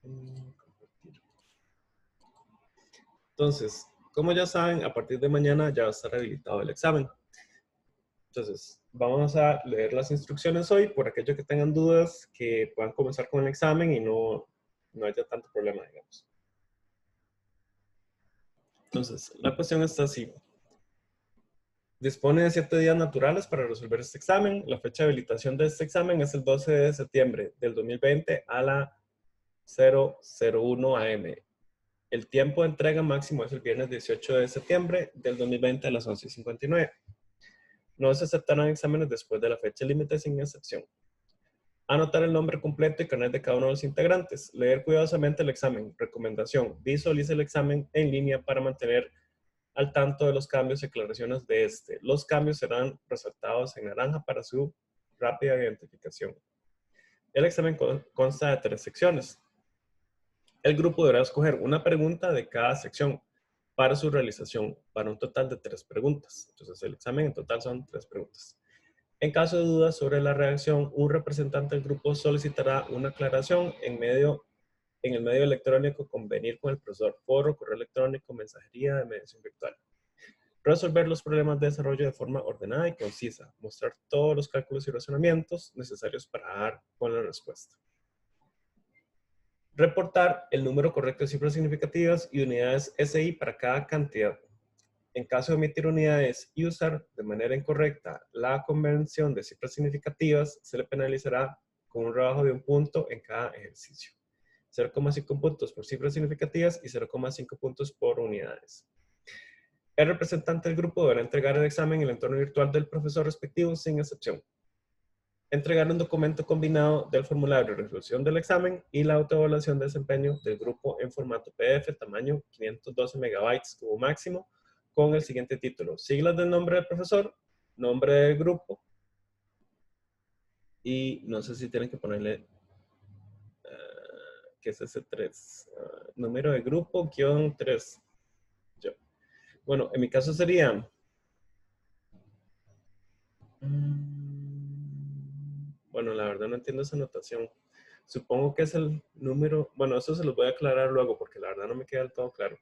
Compartir. Entonces, como ya saben, a partir de mañana ya va a estar habilitado el examen. Entonces, vamos a leer las instrucciones hoy por aquellos que tengan dudas, que puedan comenzar con el examen y no haya tanto problema, digamos. Entonces, la cuestión está así. Dispone de 7 días naturales para resolver este examen. La fecha de habilitación de este examen es el 12 de septiembre del 2020 a la 001 AM. El tiempo de entrega máximo es el viernes 18 de septiembre del 2020 a las 11:59. No se aceptarán exámenes después de la fecha límite sin excepción. Anotar el nombre completo y carnet de cada uno de los integrantes. Leer cuidadosamente el examen. Recomendación: visualice el examen en línea para mantener al tanto de los cambios y aclaraciones de este. Los cambios serán resaltados en naranja para su rápida identificación. El examen consta de 3 secciones. El grupo deberá escoger una pregunta de cada sección para su realización, para un total de 3 preguntas. Entonces, el examen en total son 3 preguntas. En caso de dudas sobre la redacción, un representante del grupo solicitará una aclaración en el medio electrónico convenir con el profesor, foro, correo electrónico, mensajería de mediación virtual. Resolver los problemas de desarrollo de forma ordenada y concisa. Mostrar todos los cálculos y razonamientos necesarios para dar con la respuesta. Reportar el número correcto de cifras significativas y unidades SI para cada cantidad. En caso de omitir unidades y usar de manera incorrecta la convención de cifras significativas, se le penalizará con un rebajo de 1 punto en cada ejercicio. 0,5 puntos por cifras significativas y 0,5 puntos por unidades. El representante del grupo deberá entregar el examen en el entorno virtual del profesor respectivo sin excepción. Entregar un documento combinado del formulario de resolución del examen y la autoevaluación de desempeño del grupo en formato PDF, tamaño 512 megabytes como máximo, con el siguiente título: siglas del nombre del profesor, nombre del grupo, y no sé si tienen que ponerle, ¿qué es ese 3? Número de grupo, guión 3. Bueno, en mi caso sería... Bueno, la verdad no entiendo esa notación. Supongo que es el número... Bueno, eso se los voy a aclarar luego porque la verdad no me queda del todo claro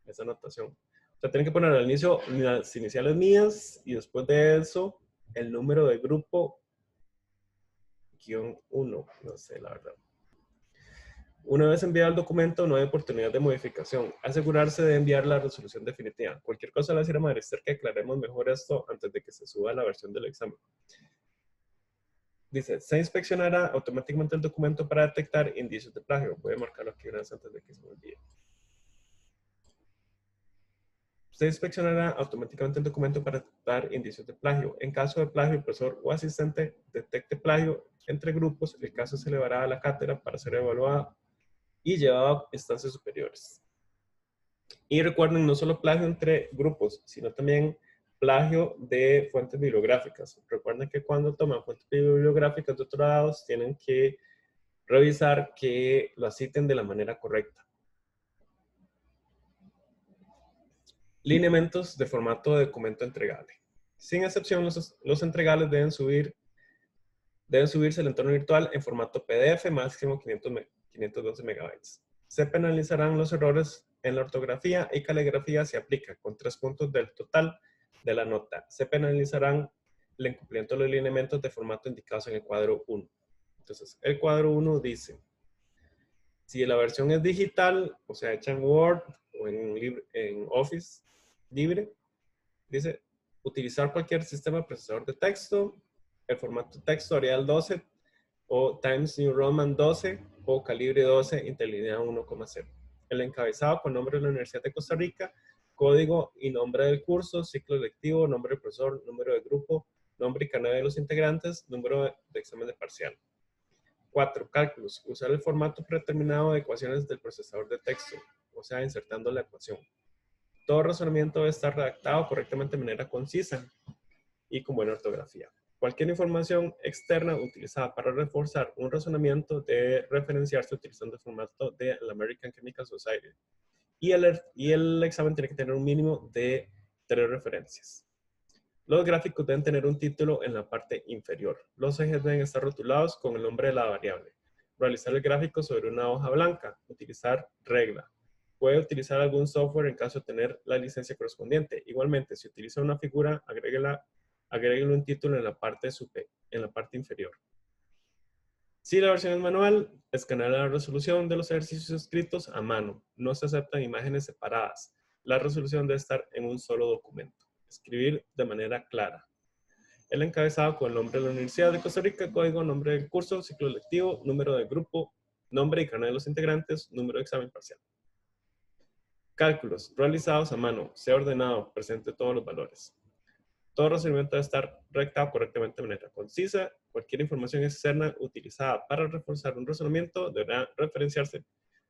esa notación. O sea, tienen que poner al inicio las iniciales mías y después de eso el número de grupo -1. No sé, la verdad. Una vez enviado el documento, no hay oportunidad de modificación. Asegurarse de enviar la resolución definitiva. Cualquier cosa le decir a Marister que aclaremos mejor esto antes de que se suba la versión del examen. Dice, se inspeccionará automáticamente el documento para detectar indicios de plagio. Voy a marcarlo aquí una vez antes de que se me olvide. Se inspeccionará automáticamente el documento para detectar indicios de plagio. En caso de plagio, el profesor o asistente detecte plagio entre grupos, el caso se elevará a la cátedra para ser evaluado y llevado a instancias superiores. Y recuerden, no solo plagio entre grupos, sino también plagio de fuentes bibliográficas. Recuerden que cuando toman fuentes bibliográficas de otros lados, tienen que revisar que lo citen de la manera correcta. Lineamientos de formato de documento entregable. Sin excepción, los entregables deben subirse al entorno virtual en formato PDF, máximo 512 megabytes. Se penalizarán los errores en la ortografía y caligrafía si aplica, con 3 puntos del total de la nota. Se penalizarán el incumplimiento de los lineamientos de formato indicados en el cuadro 1. Entonces, el cuadro 1 dice: si la versión es digital, o sea, hecha en Word o en Office libre, dice utilizar cualquier sistema procesador de texto, el formato texto Arial 12 o Times New Roman 12 o calibre 12 interlineado 1,0. El encabezado con nombre de la Universidad de Costa Rica, código y nombre del curso, ciclo lectivo, nombre del profesor, número de grupo, nombre y canal de los integrantes, número de examen de parcial. 4. Cálculos. Usar el formato predeterminado de ecuaciones del procesador de texto, o sea, insertando la ecuación. Todo razonamiento debe estar redactado correctamente de manera concisa y con buena ortografía. Cualquier información externa utilizada para reforzar un razonamiento debe referenciarse utilizando el formato de la American Chemical Society. Y el examen tiene que tener un mínimo de 3 referencias. Los gráficos deben tener un título en la parte inferior. Los ejes deben estar rotulados con el nombre de la variable. realizar el gráfico sobre una hoja blanca, utilizar regla. Puede utilizar algún software en caso de tener la licencia correspondiente. Igualmente, si utiliza una figura, agréguele un título en la parte inferior. Si la versión es manual, escanea la resolución de los ejercicios escritos a mano. No se aceptan imágenes separadas. La resolución debe estar en un solo documento. Escribir de manera clara. El encabezado con el nombre de la Universidad de Costa Rica, código, nombre del curso, ciclo lectivo, número de grupo, nombre y carnet de los integrantes, número de examen parcial. Cálculos realizados a mano. Sea ordenado, presente todos los valores. Todo procedimiento debe estar redactado correctamente de manera concisa. Cualquier información externa utilizada para reforzar un razonamiento deberá referenciarse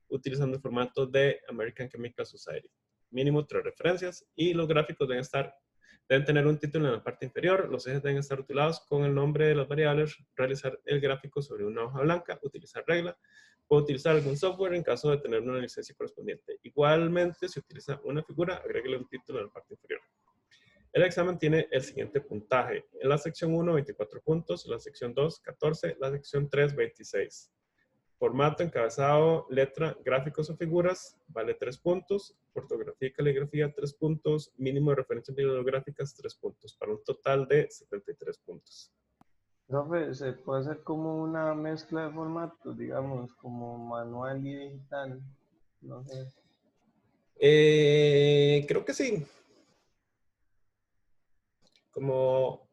utilizando el formato de American Chemical Society. Mínimo 3 referencias y los gráficos deben tener un título en la parte inferior. Los ejes deben estar rotulados con el nombre de las variables. Realizar el gráfico sobre una hoja blanca. Utilizar regla. Puede utilizar algún software en caso de tener una licencia correspondiente. Igualmente, si utiliza una figura, agréguele un título en la parte inferior. El examen tiene el siguiente puntaje. En la sección 1, 24 puntos. En la sección 2, 14. La sección 3, 26. Formato, encabezado, letra, gráficos o figuras, vale 3 puntos. Ortografía y caligrafía, 3 puntos. Mínimo de referencias bibliográficas, 3 puntos. Para un total de 73 puntos. Profe, ¿se puede hacer como una mezcla de formatos, digamos, como manual y digital? No sé. Creo que sí. Como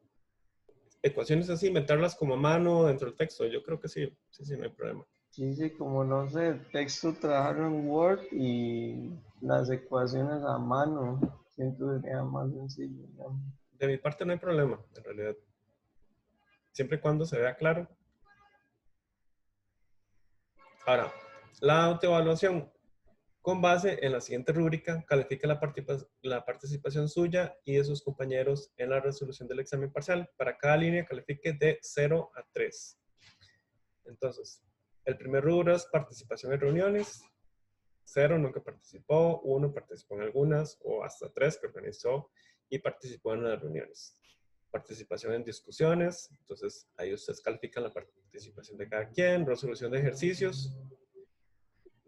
ecuaciones así, inventarlas como a mano dentro del texto. Yo creo que sí. Sí, no hay problema. Sí, sí, como no sé, texto trabajarlo en Word y las ecuaciones a mano. Siento que sería más sencillo, ¿no? De mi parte no hay problema, en realidad. Siempre y cuando se vea claro. Ahora, la autoevaluación. Con base en la siguiente rúbrica, califica la participación suya y de sus compañeros en la resolución del examen parcial. Para cada línea califique de 0 a 3. Entonces, el primer rubro es participación en reuniones. 0, nunca participó. 1, participó en algunas, o hasta 3, que organizó y participó en las reuniones. Participación en discusiones. Entonces, ahí ustedes califican la participación de cada quien. Resolución de ejercicios.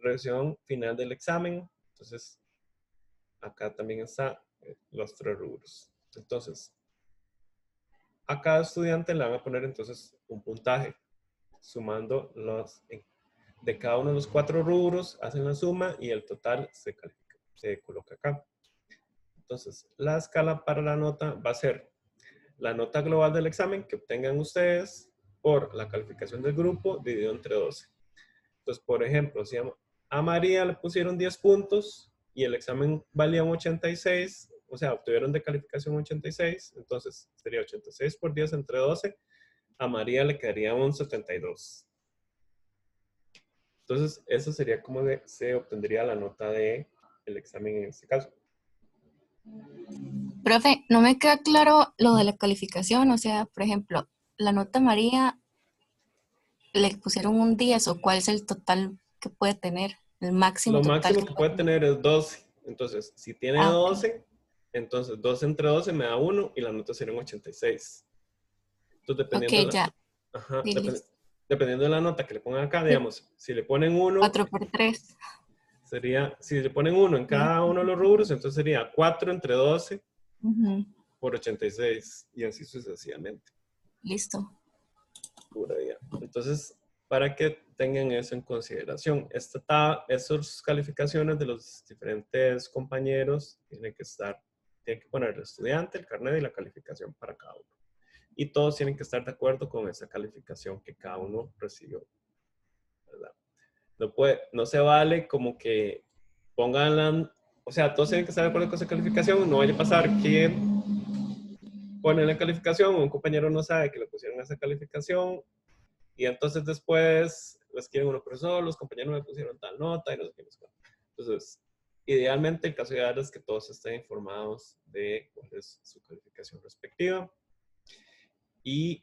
Revisión final del examen. Entonces, acá también están los 3 rubros. Entonces, a cada estudiante le van a poner entonces un puntaje, sumando de cada uno de los 4 rubros, hacen la suma y el total se coloca acá. Entonces, la escala para la nota va a ser la nota global del examen que obtengan ustedes por la calificación del grupo dividido entre 12. Entonces, por ejemplo, si a María le pusieron 10 puntos y el examen valía un 86, o sea, obtuvieron de calificación 86, entonces sería 86 por 10 entre 12, a María le quedaría un 72. Entonces, eso sería como se obtendría la nota del examen en este caso. Profe, no me queda claro lo de la calificación, o sea, por ejemplo, la nota María le pusieron un 10 o cuál es el total que puede tener, el máximo Lo total máximo que que puede puede tener. tener es 12. Entonces, si tiene Ah, ok. 12, entonces 12 entre 12 me da 1 y la nota sería un 86. Entonces, Ok, ya. ajá, Sí, listo. dependiendo de la nota que le pongan acá, Sí, digamos, si le ponen 1, 4 por 3. sería, si le ponen 1 en Sí. cada uno de los rubros, entonces sería 4 entre 12 Ujú. por 86 y así sucesivamente. Listo. Pura vida. Entonces, para que tengan eso en consideración, esas calificaciones de los diferentes compañeros tienen que poner el estudiante, el carnet y la calificación para cada uno. Y todos tienen que estar de acuerdo con esa calificación que cada uno recibió, ¿verdad? No se vale como que o sea, todos tienen que estar de acuerdo con esa calificación, no vaya a pasar que ponen la calificación, un compañero no sabe que le pusieron esa calificación y entonces después les quieren uno, profesor, los compañeros me pusieron tal nota y no sé qué. Entonces, idealmente el caso ideal es que todos estén informados de cuál es su calificación respectiva. Y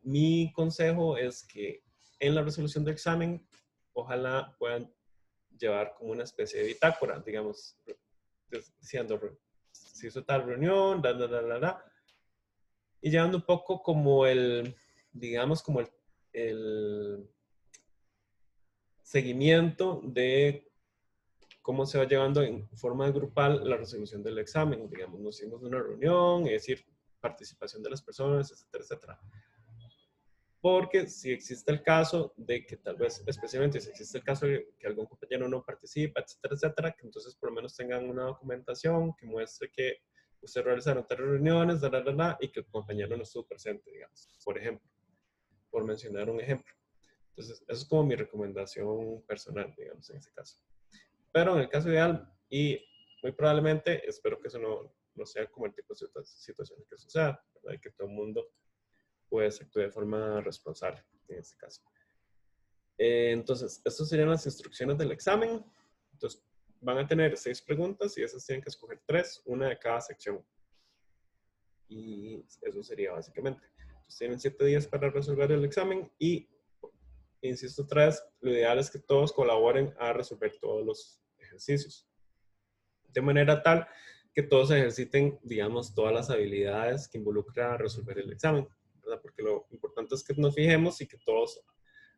mi consejo es que en la resolución del examen, ojalá puedan llevar como una especie de bitácora, digamos, diciendo, se hizo tal reunión, y llevando un poco como digamos, como el seguimiento de cómo se va llevando en forma grupal la resolución del examen. Digamos, nos hicimos una reunión, es decir, participación de las personas, etcétera, etcétera. Porque si existe el caso de que tal vez, especialmente si existe el caso de que algún compañero no participa, etcétera, etcétera, que entonces por lo menos tengan una documentación que muestre que ustedes realizaron tales reuniones, y que el compañero no estuvo presente, digamos, por ejemplo, por mencionar un ejemplo. Entonces, eso es como mi recomendación personal, digamos, en ese caso. Pero en el caso ideal, y muy probablemente, espero que eso no sea como el tipo de situaciones que suceda, ¿verdad? Y que todo el mundo pues actúe de forma responsable en este caso. Entonces, estas serían las instrucciones del examen. Entonces, van a tener 6 preguntas y esas tienen que escoger 3, una de cada sección. Y eso sería básicamente. Entonces, tienen 7 días para resolver el examen y, insisto otra vez, lo ideal es que todos colaboren a resolver todos los ejercicios. De manera tal que todos ejerciten, digamos, todas las habilidades que involucra resolver el examen, ¿verdad? Porque lo importante es que nos fijemos y que todos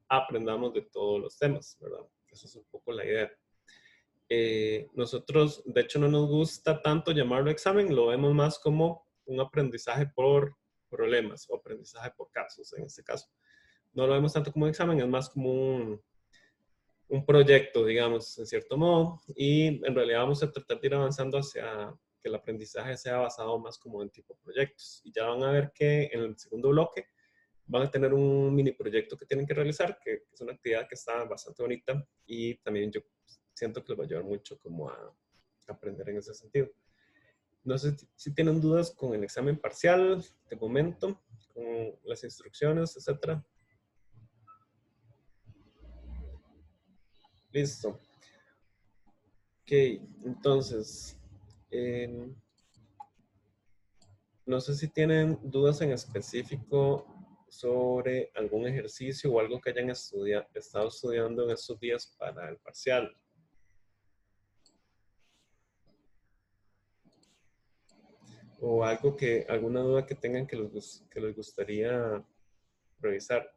aprendamos de todos los temas, ¿verdad? Esa es un poco la idea. Nosotros, de hecho, no nos gusta tanto llamarlo examen, lo vemos más como un aprendizaje por problemas o aprendizaje por casos, en este caso. No lo vemos tanto como un examen, es más como un proyecto, digamos, en cierto modo, y en realidad vamos a tratar de ir avanzando hacia que el aprendizaje sea basado más como en tipo proyectos. Y ya van a ver que en el segundo bloque van a tener un mini proyecto que tienen que realizar, que es una actividad que está bastante bonita y también yo siento que les va a ayudar mucho como a aprender en ese sentido. No sé si tienen dudas con el examen parcial de momento, con las instrucciones, etcétera. Listo. Ok, entonces, no sé si tienen dudas en específico sobre algún ejercicio o algo que hayan estado estudiando en estos días para el parcial. O algo alguna duda que tengan que les gustaría revisar.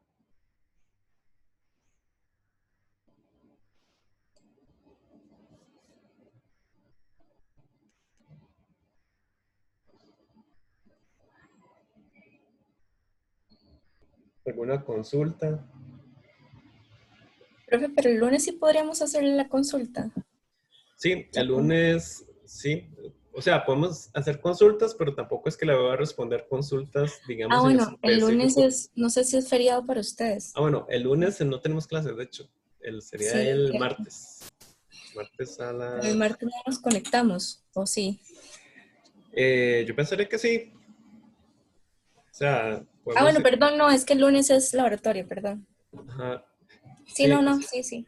¿Alguna consulta? Profe, pero el lunes sí podríamos hacerle la consulta. Sí, el lunes, sí. O sea, podemos hacer consultas, pero tampoco es que le voy a responder consultas, digamos, en Bueno, el lunes específico. no sé si es feriado para ustedes. Bueno, el lunes no tenemos clases, de hecho. Sería Sí, el cierto. martes. Martes a Pero el las... martes no nos conectamos, ¿o sí? yo pensaría que sí. O sea, Ah, podemos... bueno, perdón, no, es que el lunes es laboratorio, perdón. Ajá, Sí, sí, no, sí, sí.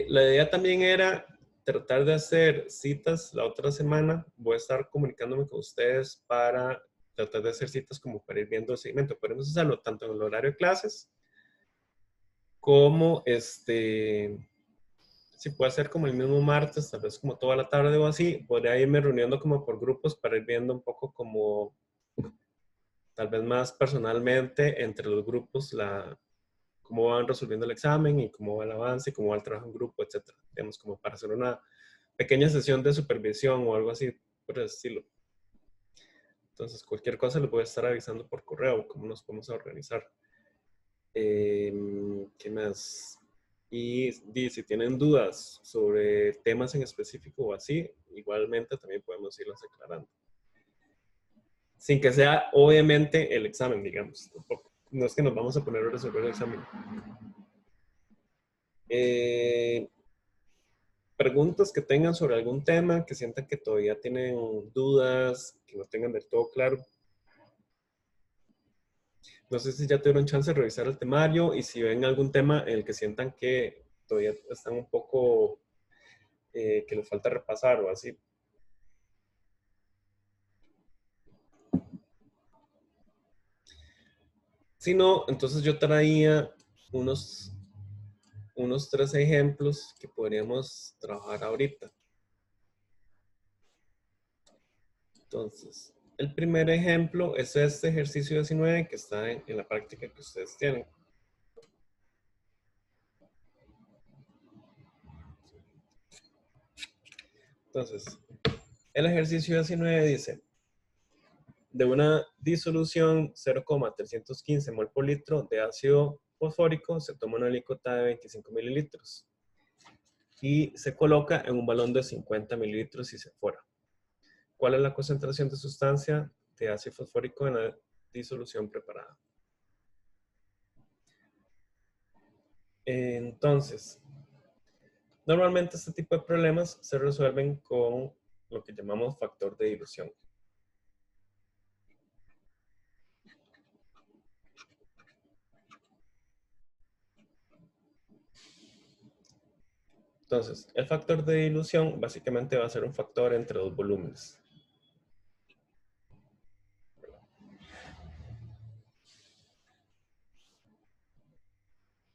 la idea también era tratar de hacer citas la otra semana. Voy a estar comunicándome con ustedes para tratar de hacer citas como para ir viendo el seguimiento. Podemos hacerlo tanto en el horario de clases como si puede ser como el mismo martes, tal vez como toda la tarde o así. Podría irme reuniendo como por grupos para ir viendo un poco como tal vez más personalmente entre los grupos cómo van resolviendo el examen y cómo va el avance, y cómo va el trabajo en grupo, etcétera. Digamos, como para hacer una pequeña sesión de supervisión o algo así por el estilo. Entonces, cualquier cosa les voy a estar avisando por correo, cómo nos podemos organizar. ¿Qué más? Y si tienen dudas sobre temas en específico o así, igualmente también podemos irlas aclarando. Sin que sea, obviamente, el examen, digamos. Tampoco. No es que nos vamos a poner a resolver el examen. Preguntas que tengan sobre algún tema, que sientan que todavía tienen dudas, que no tengan del todo claro. No sé si ya tuvieron chance de revisar el temario y si ven algún tema en el que sientan que todavía están un poco, que les falta repasar o así. Si no, entonces yo traía unos 3 ejemplos que podríamos trabajar ahorita. Entonces, el primer ejemplo es este ejercicio 19 que está en la práctica que ustedes tienen. Entonces, el ejercicio 19 dice, de una disolución 0,315 mol por litro de ácido fosfórico se toma una alícuota de 25 mililitros y se coloca en un balón de 50 mililitros y se fora. ¿Cuál es la concentración de sustancia de ácido fosfórico en la disolución preparada? Entonces, normalmente este tipo de problemas se resuelven con lo que llamamos factor de dilución. Entonces, el factor de dilución básicamente va a ser un factor entre dos volúmenes.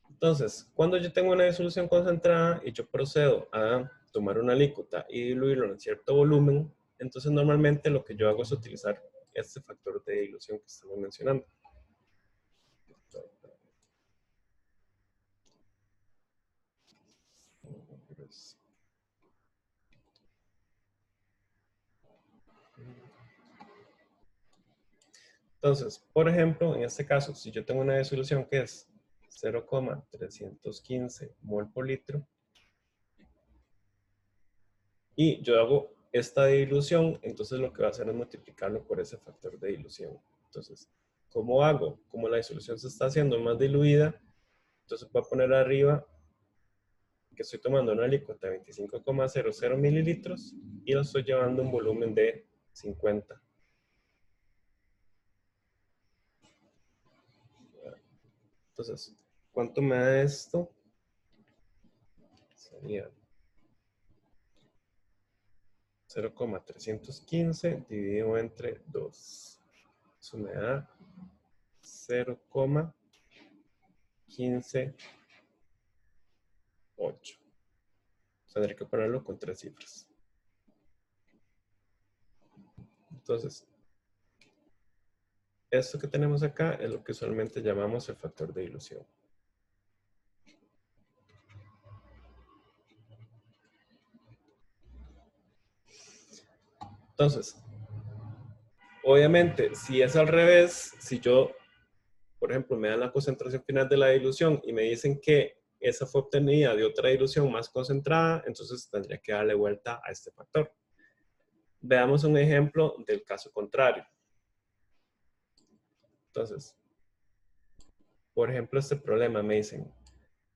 Entonces, cuando yo tengo una disolución concentrada y yo procedo a tomar una alícuota y diluirlo en cierto volumen, entonces normalmente lo que yo hago es utilizar este factor de dilución que estamos mencionando. Entonces, por ejemplo, en este caso, si yo tengo una disolución que es 0,315 mol por litro y yo hago esta dilución, entonces lo que va a hacer es multiplicarlo por ese factor de dilución. Entonces, ¿cómo hago? Como la disolución se está haciendo más diluida, entonces voy a poner arriba que estoy tomando una alícuota de 25,00 mililitros y lo estoy llevando a un volumen de 50. Entonces, ¿cuánto me da esto? Sería 0,315 dividido entre 2. Eso me da 0,158. Tendré que ponerlo con 3 cifras. Entonces, esto que tenemos acá es lo que usualmente llamamos el factor de dilución. Entonces, obviamente, si es al revés, si yo, por ejemplo, me dan la concentración final de la dilución y me dicen que esa fue obtenida de otra dilución más concentrada, entonces tendría que darle vuelta a este factor. Veamos un ejemplo del caso contrario. Entonces, por ejemplo, este problema me dicen,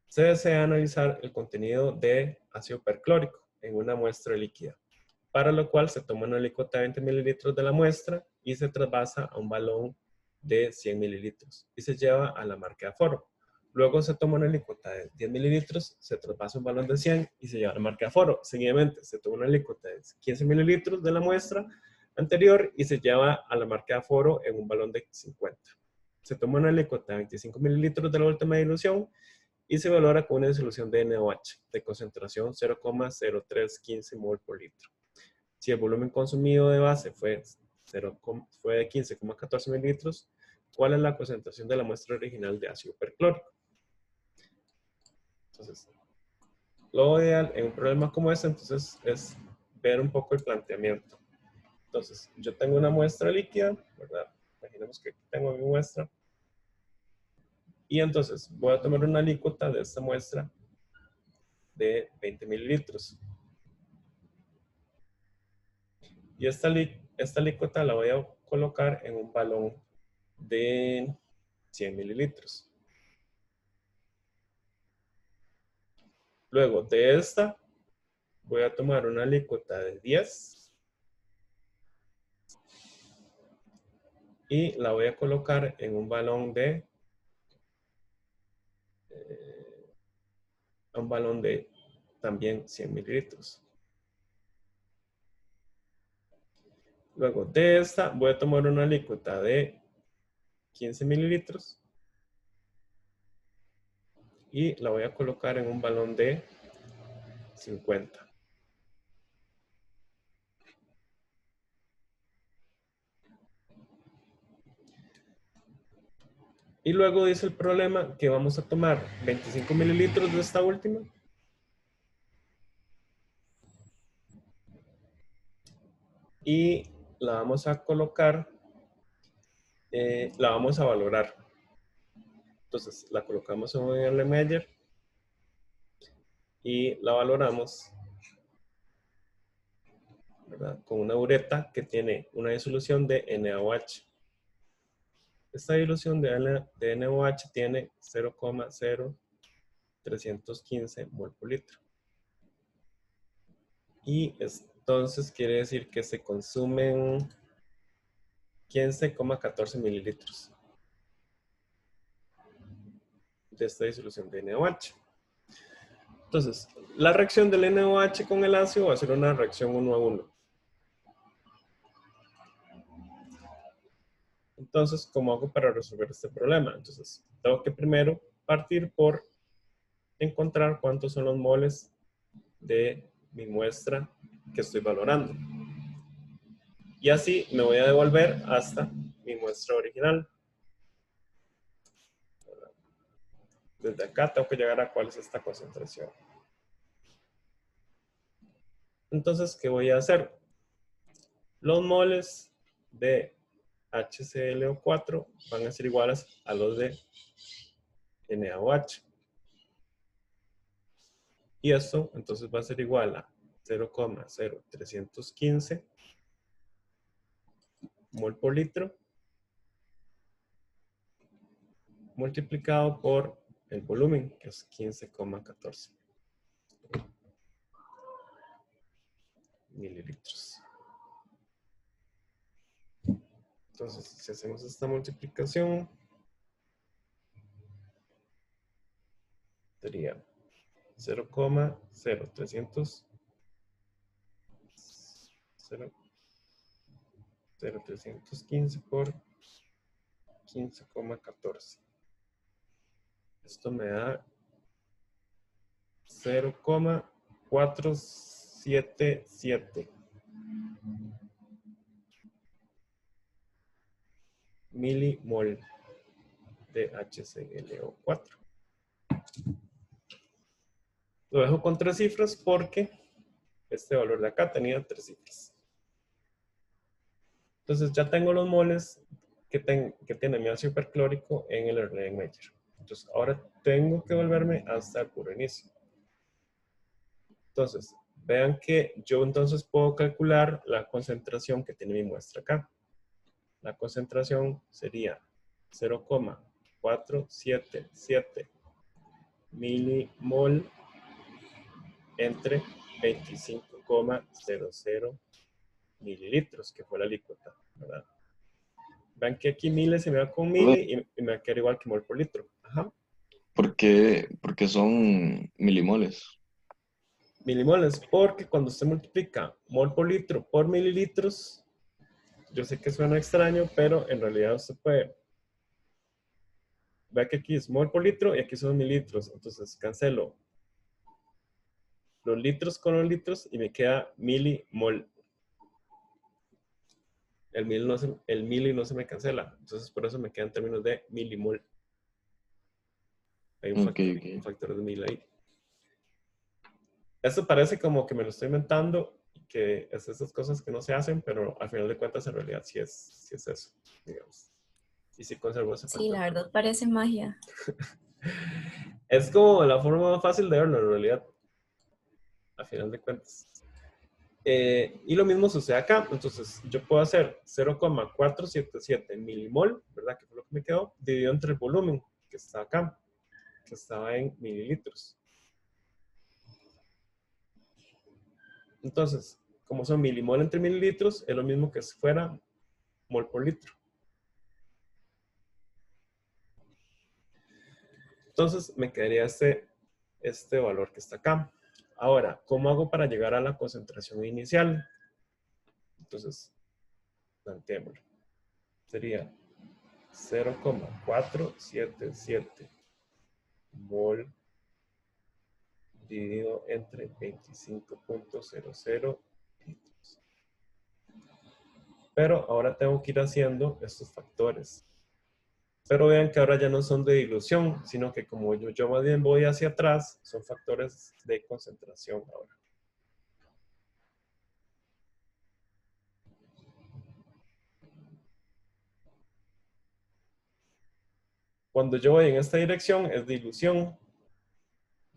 se desea analizar el contenido de ácido perclórico en una muestra líquida, para lo cual se toma una alícuota de 20 mililitros de la muestra y se trasvasa a un balón de 100 mililitros y se lleva a la marca de aforo. Luego se toma una alícuota de 10 mililitros, se traspasa un balón de 100 y se lleva a la marca de aforo. Seguidamente, se toma una alícuota de 15 mililitros de la muestra anterior y se lleva a la marca de aforo en un balón de 50. Se toma una alícuota de 25 mililitros de la última dilución y se valora con una disolución de NaOH de concentración 0,0315 mol por litro. Si el volumen consumido de base fue de 15,14 mililitros, ¿cuál es la concentración de la muestra original de ácido perclórico? Entonces, lo ideal en un problema como este, entonces, es ver un poco el planteamiento. Entonces, yo tengo una muestra líquida, ¿verdad? Imaginemos que tengo mi muestra. Y entonces, voy a tomar una alícuota de esta muestra de 20 mililitros. Y esta alícuota la voy a colocar en un balón de 100 mililitros. Luego de esta, voy a tomar una alícuota de 10 y la voy a colocar en un balón de también 100 mililitros. Luego de esta, voy a tomar una alícuota de 15 mililitros y la voy a colocar en un balón de 50. Y luego dice el problema que vamos a tomar 25 mililitros de esta última. y la vamos a colocar, la vamos a valorar. Entonces la colocamos en un LMeasure y la valoramos, ¿verdad?, con una ureta que tiene una disolución de NaOH. Esta disolución de NaOH tiene 0,0315 mol por litro. Y entonces quiere decir que se consumen 15,14 mililitros de esta disolución de NaOH. Entonces, la reacción del NaOH con el ácido va a ser una reacción 1 a 1. Entonces, ¿cómo hago para resolver este problema? Entonces, tengo que primero partir por encontrar cuántos son los moles de mi muestra que estoy valorando. Y así me voy a devolver hasta mi muestra original. Desde acá tengo que llegar a cuál es esta concentración. Entonces, ¿qué voy a hacer? Los moles de HClO4 van a ser iguales a los de NaOH. Y esto entonces va a ser igual a 0,0315 mol por litro multiplicado por el volumen, que es 15,14 mililitros. Entonces, si hacemos esta multiplicación, sería 0,0315 por 15,14. Esto me da 0,477 milimol de HClO4. Lo dejo con 3 cifras porque este valor de acá tenía 3 cifras. Entonces ya tengo los moles que tiene mi ácido perclórico en el LMeasure. Entonces ahora tengo que volverme hasta el puro inicio. Entonces, vean que yo entonces puedo calcular la concentración que tiene mi muestra acá. La concentración sería 0,477 milimol entre 25,00 mililitros, que fue la alícuota, ¿verdad? Vean que aquí miles se me va con mili y me va a quedar igual que mol por litro. Ajá. Porque son milimoles. Milimoles, porque cuando usted multiplica mol por litro por mililitros, yo sé que suena extraño, pero en realidad usted puede. Vea que aquí es mol por litro y aquí son mililitros. Entonces cancelo los litros con los litros y me queda milimol. El mili no se me cancela. Entonces por eso me quedan en términos de milimol. Hay un factor de mil ahí. Esto parece como que me lo estoy inventando y que es esas cosas que no se hacen, pero al final de cuentas en realidad sí es eso, digamos. Y sí conservo ese factor. Sí, la verdad parece magia. Es como la forma más fácil de verlo en realidad, al final de cuentas. Y lo mismo sucede acá. Entonces yo puedo hacer 0,477 milimol, ¿verdad? Que fue lo que me quedó, dividido entre el volumen que está acá, que estaba en mililitros. Entonces, como son milimol entre mililitros, es lo mismo que si fuera mol por litro. Entonces, me quedaría este valor que está acá. Ahora, ¿cómo hago para llegar a la concentración inicial? Entonces, planteémoslo. Sería 0,477 mol dividido entre 25,00 litros. Pero ahora tengo que ir haciendo estos factores. Pero vean que ahora ya no son de dilución, sino que como yo más bien voy hacia atrás, son factores de concentración ahora. Cuando yo voy en esta dirección es dilución.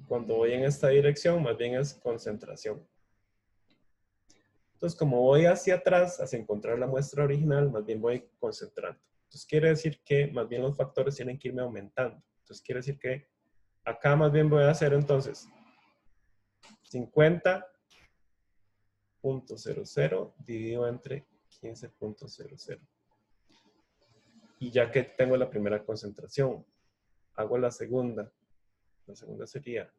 Cuando voy en esta dirección, más bien es concentración. Entonces, como voy hacia atrás, hacia encontrar la muestra original, más bien voy concentrando. Entonces, quiere decir que más bien los factores tienen que irme aumentando. Entonces, quiere decir que acá más bien voy a hacer entonces 50.00 dividido entre 15.00. Y ya que tengo la primera concentración, hago la segunda. La segunda sería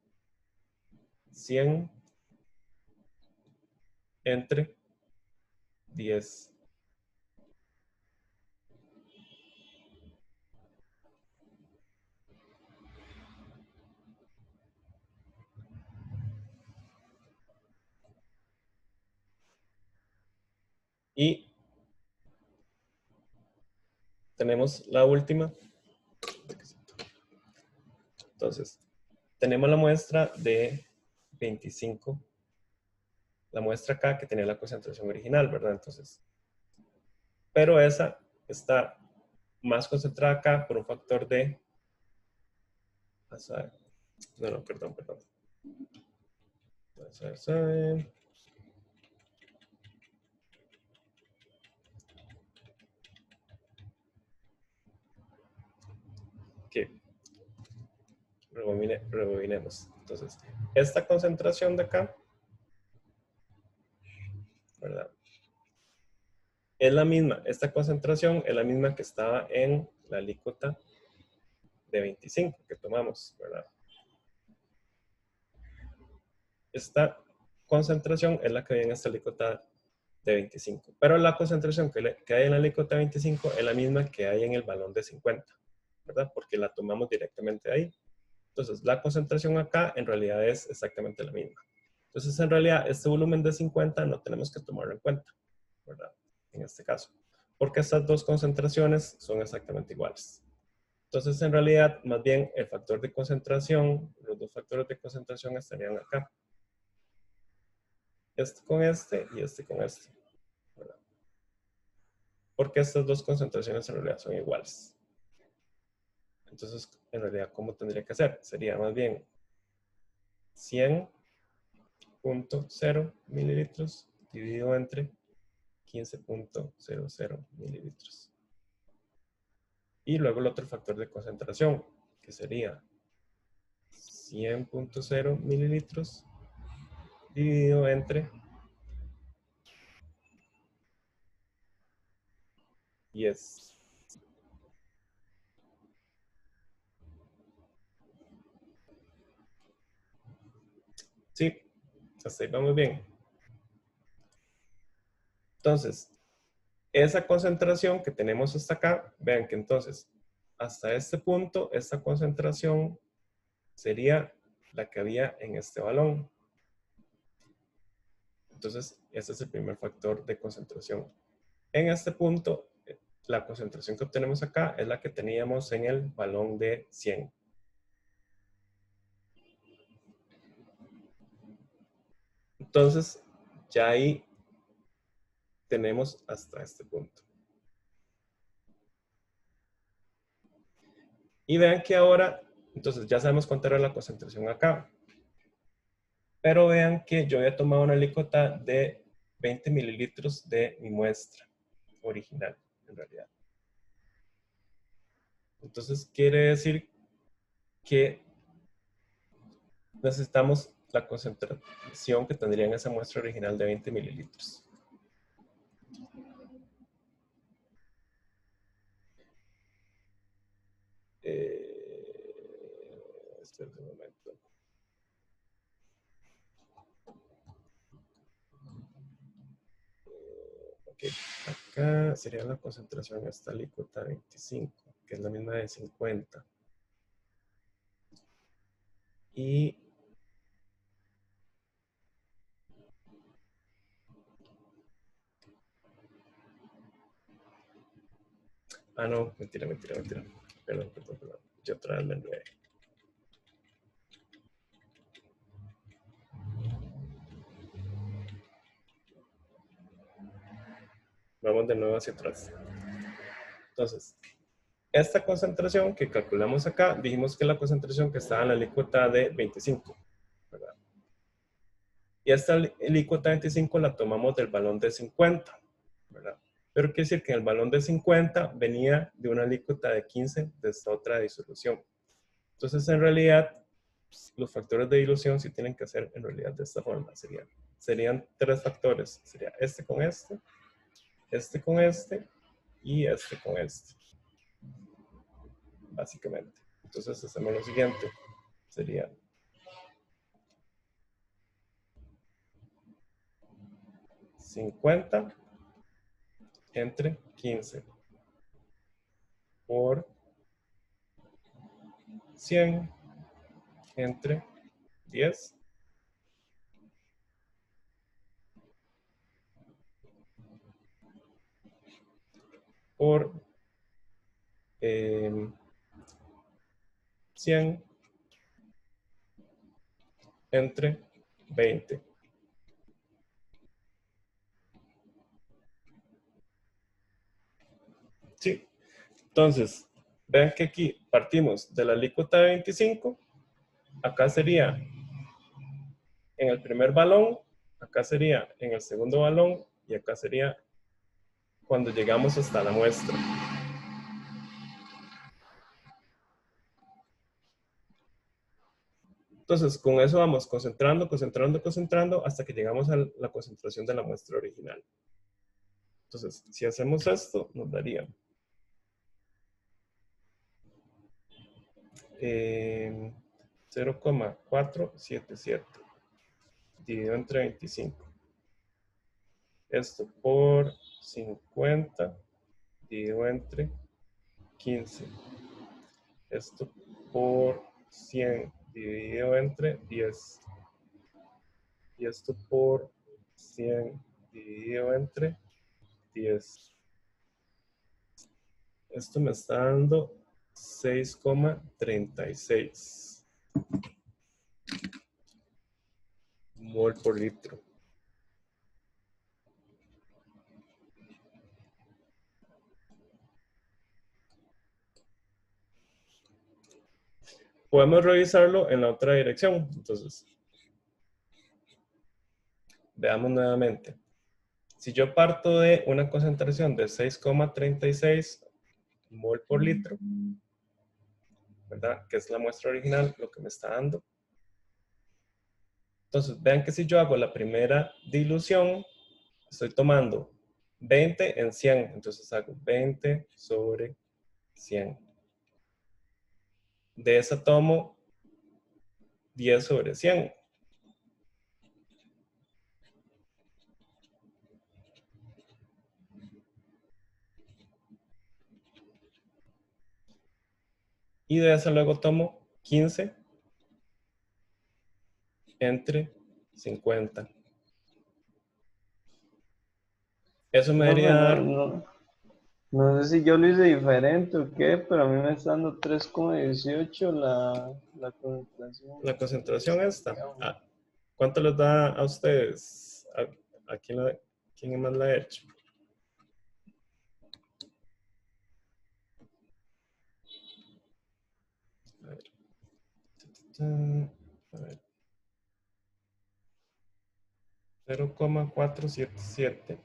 100 entre 10. Y tenemos la última. Entonces, tenemos la muestra de 25. La muestra acá que tenía la concentración original, ¿verdad? Entonces, pero esa está más concentrada acá por un factor de... No, perdón. Que rebobinemos. Entonces, esta concentración de acá, ¿verdad? Es la misma, esta concentración es la misma que estaba en la alícuota de 25 que tomamos, ¿verdad? Esta concentración es la que hay en esta alícuota de 25, pero la concentración que hay en la alícuota de 25 es la misma que hay en el balón de 50, ¿verdad? Porque la tomamos directamente de ahí. Entonces, la concentración acá en realidad es exactamente la misma. Entonces, en realidad, este volumen de 50 no tenemos que tomarlo en cuenta, ¿verdad? En este caso. Porque estas dos concentraciones son exactamente iguales. Entonces, en realidad, más bien, el factor de concentración, los dos factores de concentración estarían acá. Este con este y este con este, ¿verdad? Porque estas dos concentraciones en realidad son iguales. Entonces, en realidad, ¿cómo tendría que ser? Sería más bien 100.0 mililitros dividido entre 15.00 mililitros. Y luego el otro factor de concentración, que sería 100.0 mililitros dividido entre 10. Sí, hasta ahí vamos bien. Entonces, esa concentración que tenemos hasta acá, vean que entonces, hasta este punto, esta concentración sería la que había en este balón. Entonces, ese es el primer factor de concentración. En este punto, la concentración que obtenemos acá es la que teníamos en el balón de 100. Entonces, ya ahí tenemos hasta este punto. Y vean que ahora, entonces ya sabemos cuánto era la concentración acá. Pero vean que yo había tomado una alícuota de 20 mililitros de mi muestra original, en realidad. Entonces quiere decir que necesitamos la concentración que tendría en esa muestra original de 20 mililitros. Espera un momento. Ok, acá sería la concentración de esta alícuota 25, que es la misma de 50. Y no, mentira. Perdón. Yo otra vez me enredé. Vamos de nuevo hacia atrás. Entonces, esta concentración que calculamos acá, dijimos que es la concentración que estaba en la alícuota de 25, ¿verdad? Y esta alícuota de 25 la tomamos del balón de 50, ¿verdad? Pero quiere decir que el balón de 50 venía de una alícuota de 15 de esta otra disolución. Entonces, en realidad, los factores de dilución sí tienen que hacer en realidad de esta forma. Serían 3 factores. Sería este con este con este y este con este. Básicamente. Entonces, hacemos lo siguiente. Sería 50 entre 15 por 100 entre 10 por 100 entre 20. Sí. Entonces, vean que aquí partimos de la alícuota de 25. Acá sería en el primer balón, acá sería en el segundo balón y acá sería cuando llegamos hasta la muestra. Entonces, con eso vamos concentrando, concentrando, concentrando hasta que llegamos a la concentración de la muestra original. Entonces, si hacemos esto, nos daría 0,477 dividido entre 25. Esto por 50 dividido entre 15. Esto por 100 dividido entre 10. Y esto por 100 dividido entre 10. Esto me está dando 6,36 mol por litro. Podemos revisarlo en la otra dirección. Entonces, veamos nuevamente. Si yo parto de una concentración de 6,36 mol por litro, ¿verdad? Que es la muestra original, lo que me está dando. Entonces, vean que si yo hago la primera dilución, estoy tomando 20 en 100. Entonces hago 20 sobre 100. De esa tomo 10 sobre 100. Y de esa luego tomo 15 entre 50. Eso me Profe, debería dar... no sé si yo lo hice diferente o qué, pero a mí me está dando 3,18 la concentración. La concentración esta. ¿Cuánto les da a ustedes? ¿A quién más la ha hecho? A ver. A ver. 0,477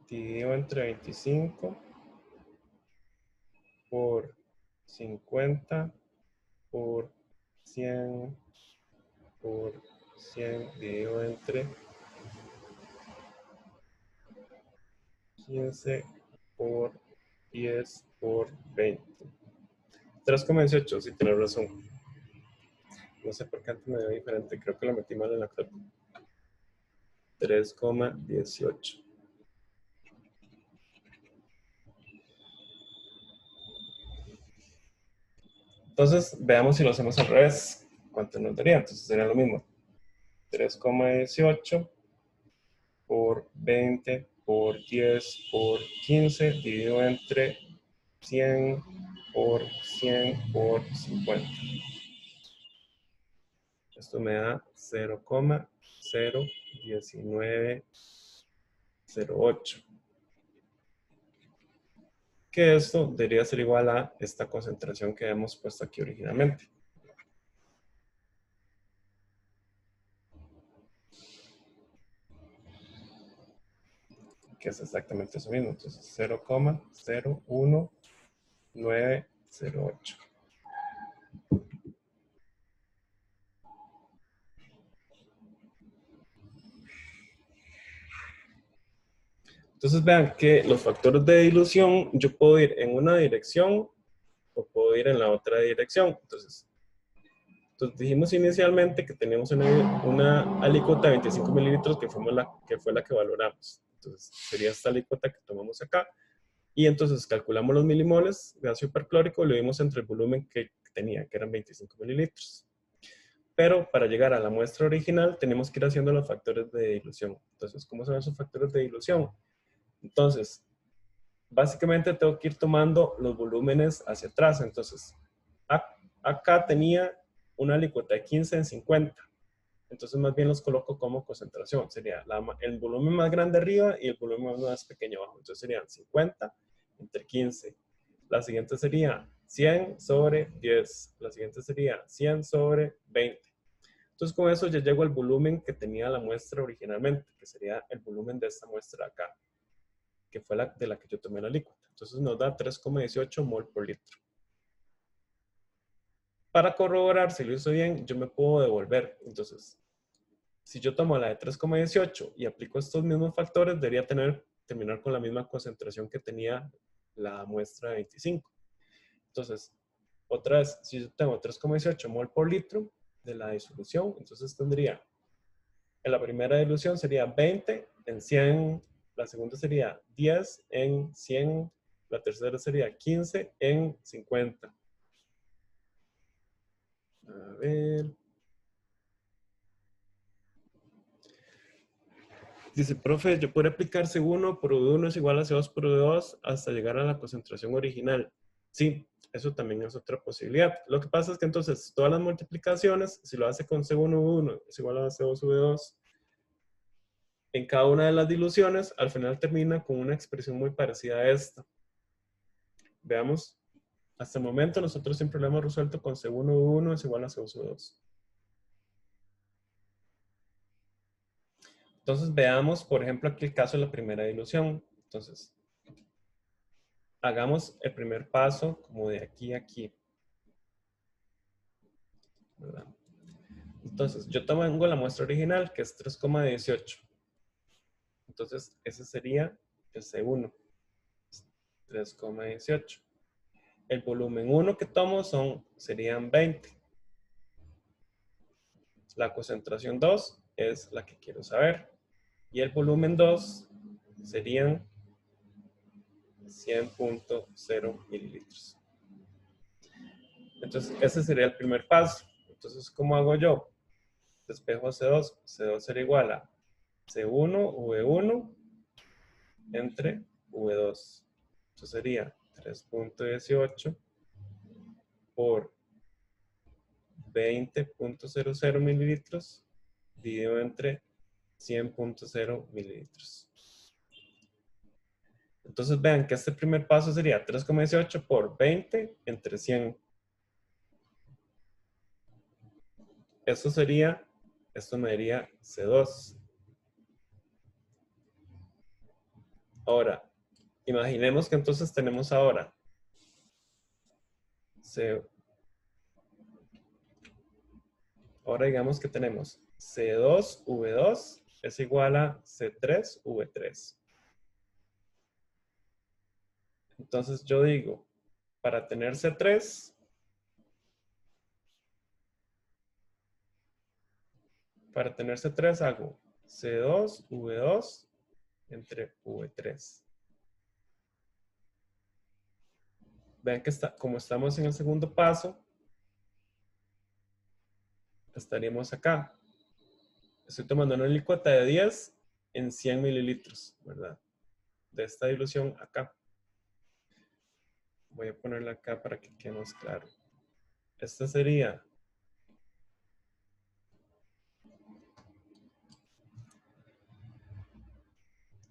dividido entre 25 por 50 por 100 por 100 dividido entre 15 por 10 por 20. 3,18, si tienes razón. No sé por qué antes me dio diferente, creo que lo metí mal en la clave. 3,18. Entonces, veamos si lo hacemos al revés. ¿Cuánto nos daría? Entonces sería lo mismo. 3,18 por 20 por 10 por 15 dividido entre 100 por 100 por 50. Esto me da 0,01908. que esto debería ser igual a esta concentración que hemos puesto aquí originalmente. Que es exactamente eso mismo. Entonces 0,01908. Entonces vean que los factores de dilución yo puedo ir en una dirección o puedo ir en la otra dirección. Entonces dijimos inicialmente que teníamos una alícuota de 25 mililitros que fue la que valoramos. Entonces sería esta alícuota que tomamos acá. Y entonces calculamos los milimoles de ácido perclórico y lo dimos entre el volumen que tenía, que eran 25 mililitros. Pero para llegar a la muestra original tenemos que ir haciendo los factores de dilución. Entonces, ¿cómo son esos factores de dilución? Entonces, básicamente tengo que ir tomando los volúmenes hacia atrás. Entonces, acá tenía una alícuota de 15 en 50. Entonces, más bien los coloco como concentración. Sería el volumen más grande arriba y el volumen más pequeño abajo. Entonces, serían 50 entre 15. La siguiente sería 100 sobre 10. La siguiente sería 100 sobre 20. Entonces, con eso ya llego al volumen que tenía la muestra originalmente, que sería el volumen de esta muestra acá, que fue de la que yo tomé la alícuota. Entonces nos da 3,18 mol por litro. Para corroborar si lo hizo bien, yo me puedo devolver. Entonces, si yo tomo la de 3,18 y aplico estos mismos factores, debería terminar con la misma concentración que tenía la muestra de 25. Entonces, otra vez, si yo tengo 3,18 mol por litro de la disolución, entonces tendría, en la primera dilución sería 20 en 100, la segunda sería 10 en 100, la tercera sería 15 en 50. A ver. Dice, profe, yo puedo aplicar C1 por V1 es igual a C2 por V2 hasta llegar a la concentración original. Sí, eso también es otra posibilidad. Lo que pasa es que entonces todas las multiplicaciones, si lo hace con C1 V1 es igual a C2 V2, en cada una de las diluciones, al final termina con una expresión muy parecida a esta. Veamos. Hasta el momento nosotros siempre lo hemos resuelto con C1 V1 es igual a C2 V2. Entonces veamos, por ejemplo, aquí el caso de la primera dilución. Entonces, hagamos el primer paso como de aquí a aquí. ¿Verdad? Entonces, yo tengo la muestra original, que es 3,18. Entonces, ese sería el C1. 3,18. El volumen 1 que tomo serían 20. La concentración 2 es la que quiero saber. Y el volumen 2 serían 100.0 mililitros. Entonces, ese sería el primer paso. Entonces, ¿cómo hago yo? Despejo C2. C2 será igual a C1, V1 entre V2. Eso sería 3.18 por 20.00 mililitros dividido entre 100.0 mililitros. Entonces vean que este primer paso sería 3,18 por 20 entre 100. Esto me daría C2. Ahora, imaginemos que entonces tenemos ahora ahora digamos que tenemos C2V2 es igual a C3V3. Entonces yo digo, para tener C3, hago C2V2 entre V3. Vean que como estamos en el segundo paso, estaríamos acá. Estoy tomando una alícuota de 10 en 100 mililitros, ¿verdad? De esta dilución acá. Voy a ponerla acá para que quede más claro. Esta sería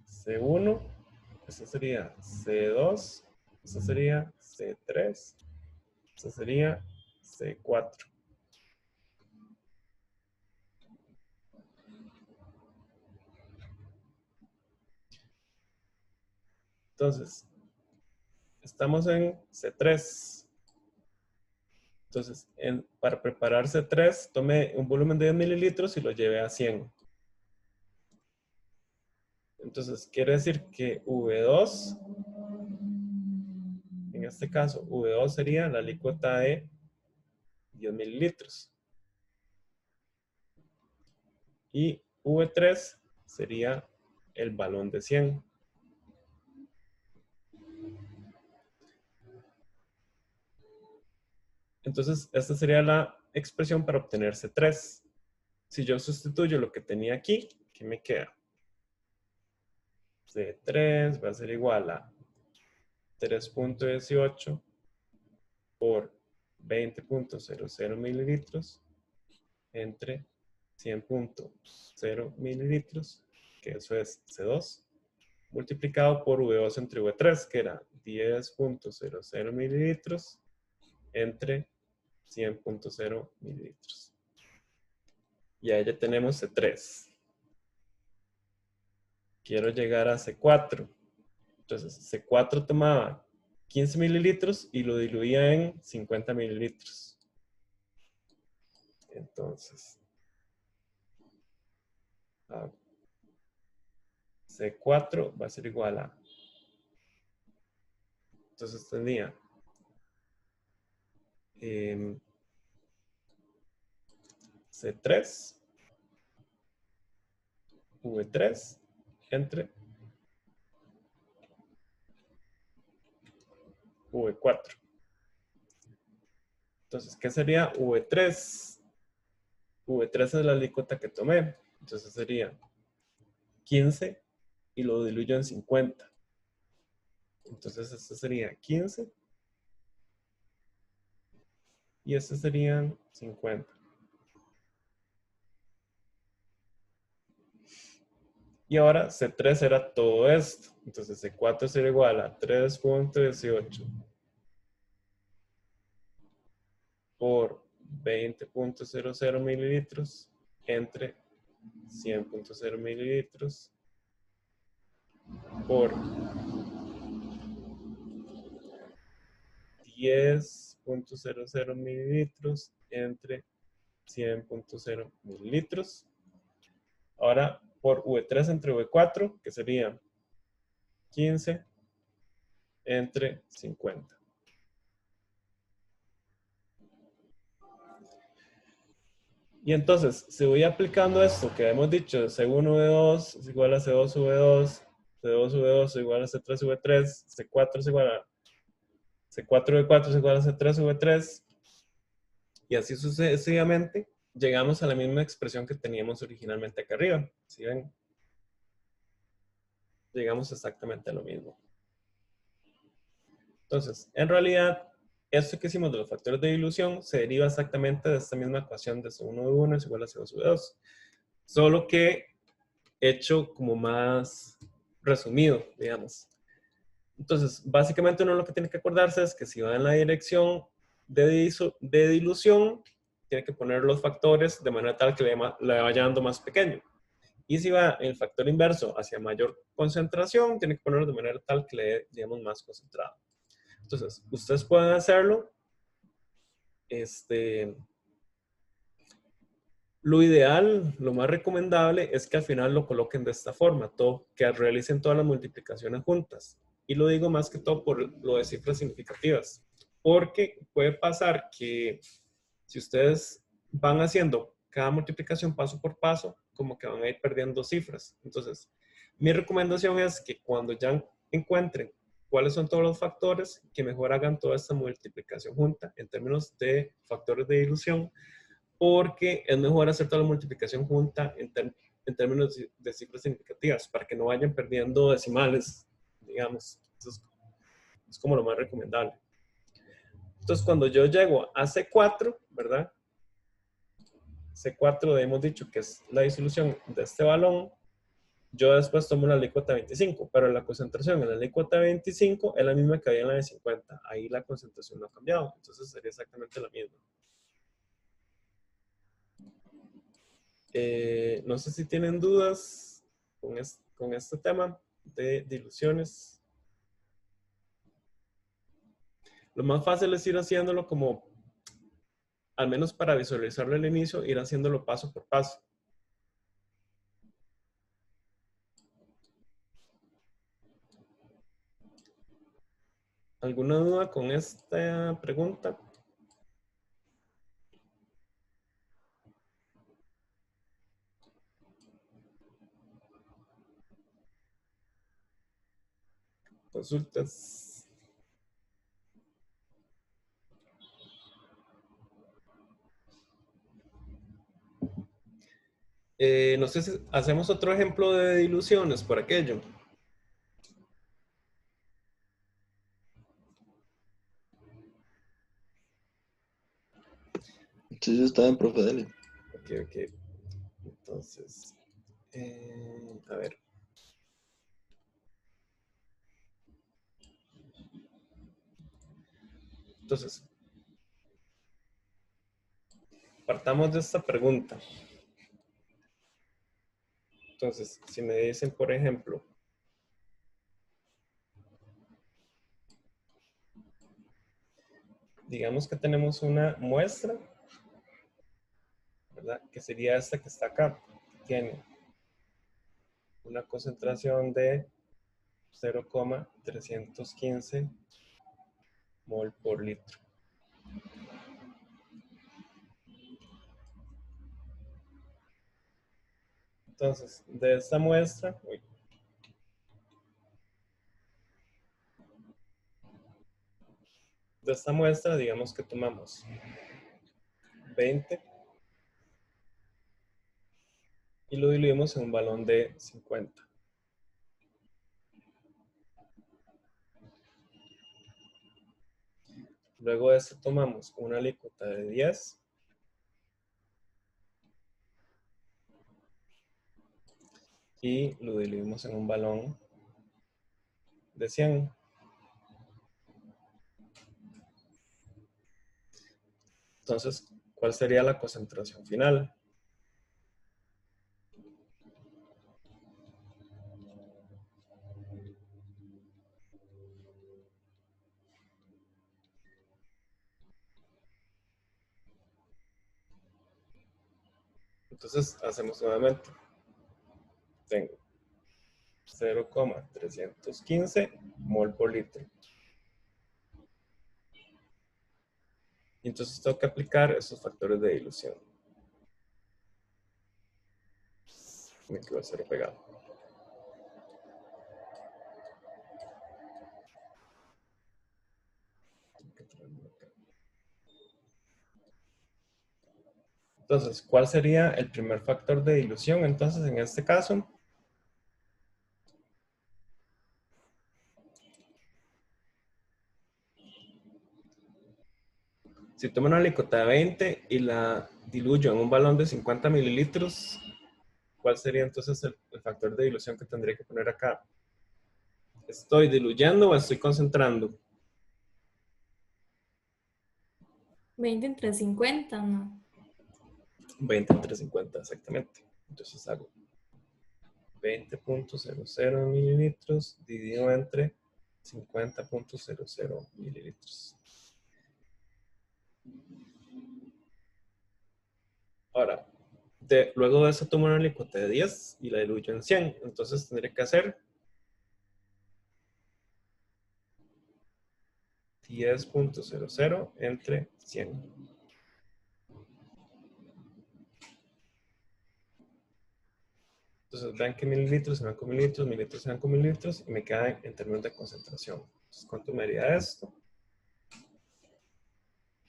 C1, esta sería C2 Esto sería C3. Esto sería C4. Entonces, estamos en C3. Entonces, para preparar C3, tome un volumen de 10 mililitros y lo lleve a 100. Entonces, quiere decir que V2, en este caso, V2 sería la alícuota de 10 mililitros. Y V3 sería el balón de 100. Entonces, esta sería la expresión para obtener C3. Si yo sustituyo lo que tenía aquí, ¿qué me queda? C3 va a ser igual a 3.18 por 20.00 mililitros entre 100.0 mililitros, que eso es C2, multiplicado por V2 entre V3, que era 10.00 mililitros entre 100.0 mililitros. Y ahí ya tenemos C3. Quiero llegar a C4. Entonces, C4 tomaba 15 mililitros y lo diluía en 50 mililitros. Entonces, C4 va a ser igual a... Entonces tenía C3, V3 entre V4. Entonces, ¿qué sería V3? V3 es la alícuota que tomé. Entonces sería 15 y lo diluyo en 50. Entonces, esto sería 15 y estos serían 50. Y ahora C3 era todo esto. Entonces C4 será igual a 3.18 por 20.00 mililitros entre 100.0 mililitros por 10.00 mililitros entre 100.0 mililitros. Ahora por V3 entre V4, que sería 15 entre 50. Y entonces, si voy aplicando esto que hemos dicho, C1V2 es igual a C2V2, C2V2 es igual a C3V3, C4 es igual a C4V4 es igual a C3V3, y así sucesivamente, llegamos a la misma expresión que teníamos originalmente acá arriba. ¿Sí ven? Llegamos exactamente a lo mismo. Entonces, en realidad, esto que hicimos de los factores de dilución se deriva exactamente de esta misma ecuación de C1V1 es igual a C2V2. Solo que hecho como más resumido, digamos. Entonces, básicamente uno lo que tiene que acordarse es que si va en la dirección de dilución, tiene que poner los factores de manera tal que le vaya dando más pequeño. Y si va en el factor inverso hacia mayor concentración, tiene que ponerlo de manera tal que le dé, digamos, más concentrado. Entonces, ustedes pueden hacerlo. Lo ideal, lo más recomendable es que al final lo coloquen de esta forma, que realicen todas las multiplicaciones juntas. Y lo digo más que todo por lo de cifras significativas. Porque puede pasar que si ustedes van haciendo cada multiplicación paso por paso, como que van a ir perdiendo cifras. Entonces, mi recomendación es que cuando ya encuentren cuáles son todos los factores, que mejor hagan toda esta multiplicación junta en términos de factores de dilución, porque es mejor hacer toda la multiplicación junta en términos de cifras significativas, para que no vayan perdiendo decimales, digamos. Eso es como lo más recomendable. Entonces, cuando yo llego a C4, ¿verdad? C4 hemos dicho que es la disolución de este balón. yo después tomo la alícuota 25, pero la concentración en la alícuota 25 es la misma que había en la de 50. Ahí la concentración no ha cambiado, entonces sería exactamente la misma. No sé si tienen dudas con este tema de diluciones. Lo más fácil es ir haciéndolo como, al menos para visualizarlo al inicio, ir haciéndolo paso por paso. ¿Alguna duda con esta pregunta? Consultas. No sé si hacemos otro ejemplo de diluciones por aquello. Sí, sí, está en profe, dele. Ok. Entonces, a ver. Entonces, partamos de esta pregunta. Entonces, si me dicen, por ejemplo, digamos que tenemos una muestra, ¿verdad? Que sería esta que está acá. Tiene una concentración de 0,315 mol por litro. Entonces, de esta muestra, digamos que tomamos 20 y lo diluimos en un balón de 50. Luego de esto tomamos una alícuota de 10 y lo diluimos en un balón de 100. Entonces, ¿cuál sería la concentración final? Entonces, hacemos nuevamente. Tengo 0,315 mol por litro. Y entonces tengo que aplicar esos factores de dilución. Me quedó el cero pegado. Entonces, ¿cuál sería el primer factor de dilución? Entonces, en este caso, si tomo una alícuota de 20 y la diluyo en un balón de 50 mililitros, ¿cuál sería entonces el factor de dilución que tendría que poner acá? ¿Estoy diluyendo o estoy concentrando? 20 entre 50, ¿no? 20 entre 50, exactamente. Entonces hago 20.00 mililitros dividido entre 50.00 mililitros. Ahora, luego de eso tomo una alícuota de 10 y la diluyo en 100. Entonces tendré que hacer 10.00 entre 100. Entonces vean que mililitros se van con mililitros, mililitros se van con mililitros y me quedan en términos de concentración. Entonces, ¿cuánto me haría esto?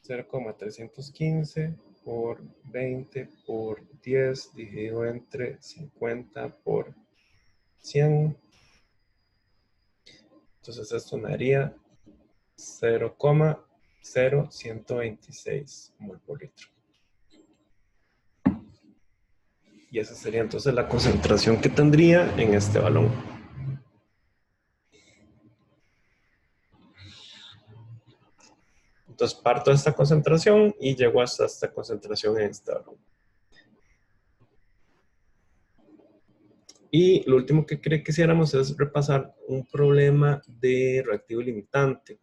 0,315 por 20 por 10 dividido entre 50 por 100. Entonces esto me daría 0,0126 mol por litro. Y esa sería entonces la concentración que tendría en este balón. Entonces parto de esta concentración y llego hasta esta concentración en este balón. Y lo último que quisiéramos es repasar un problema de reactivo limitante.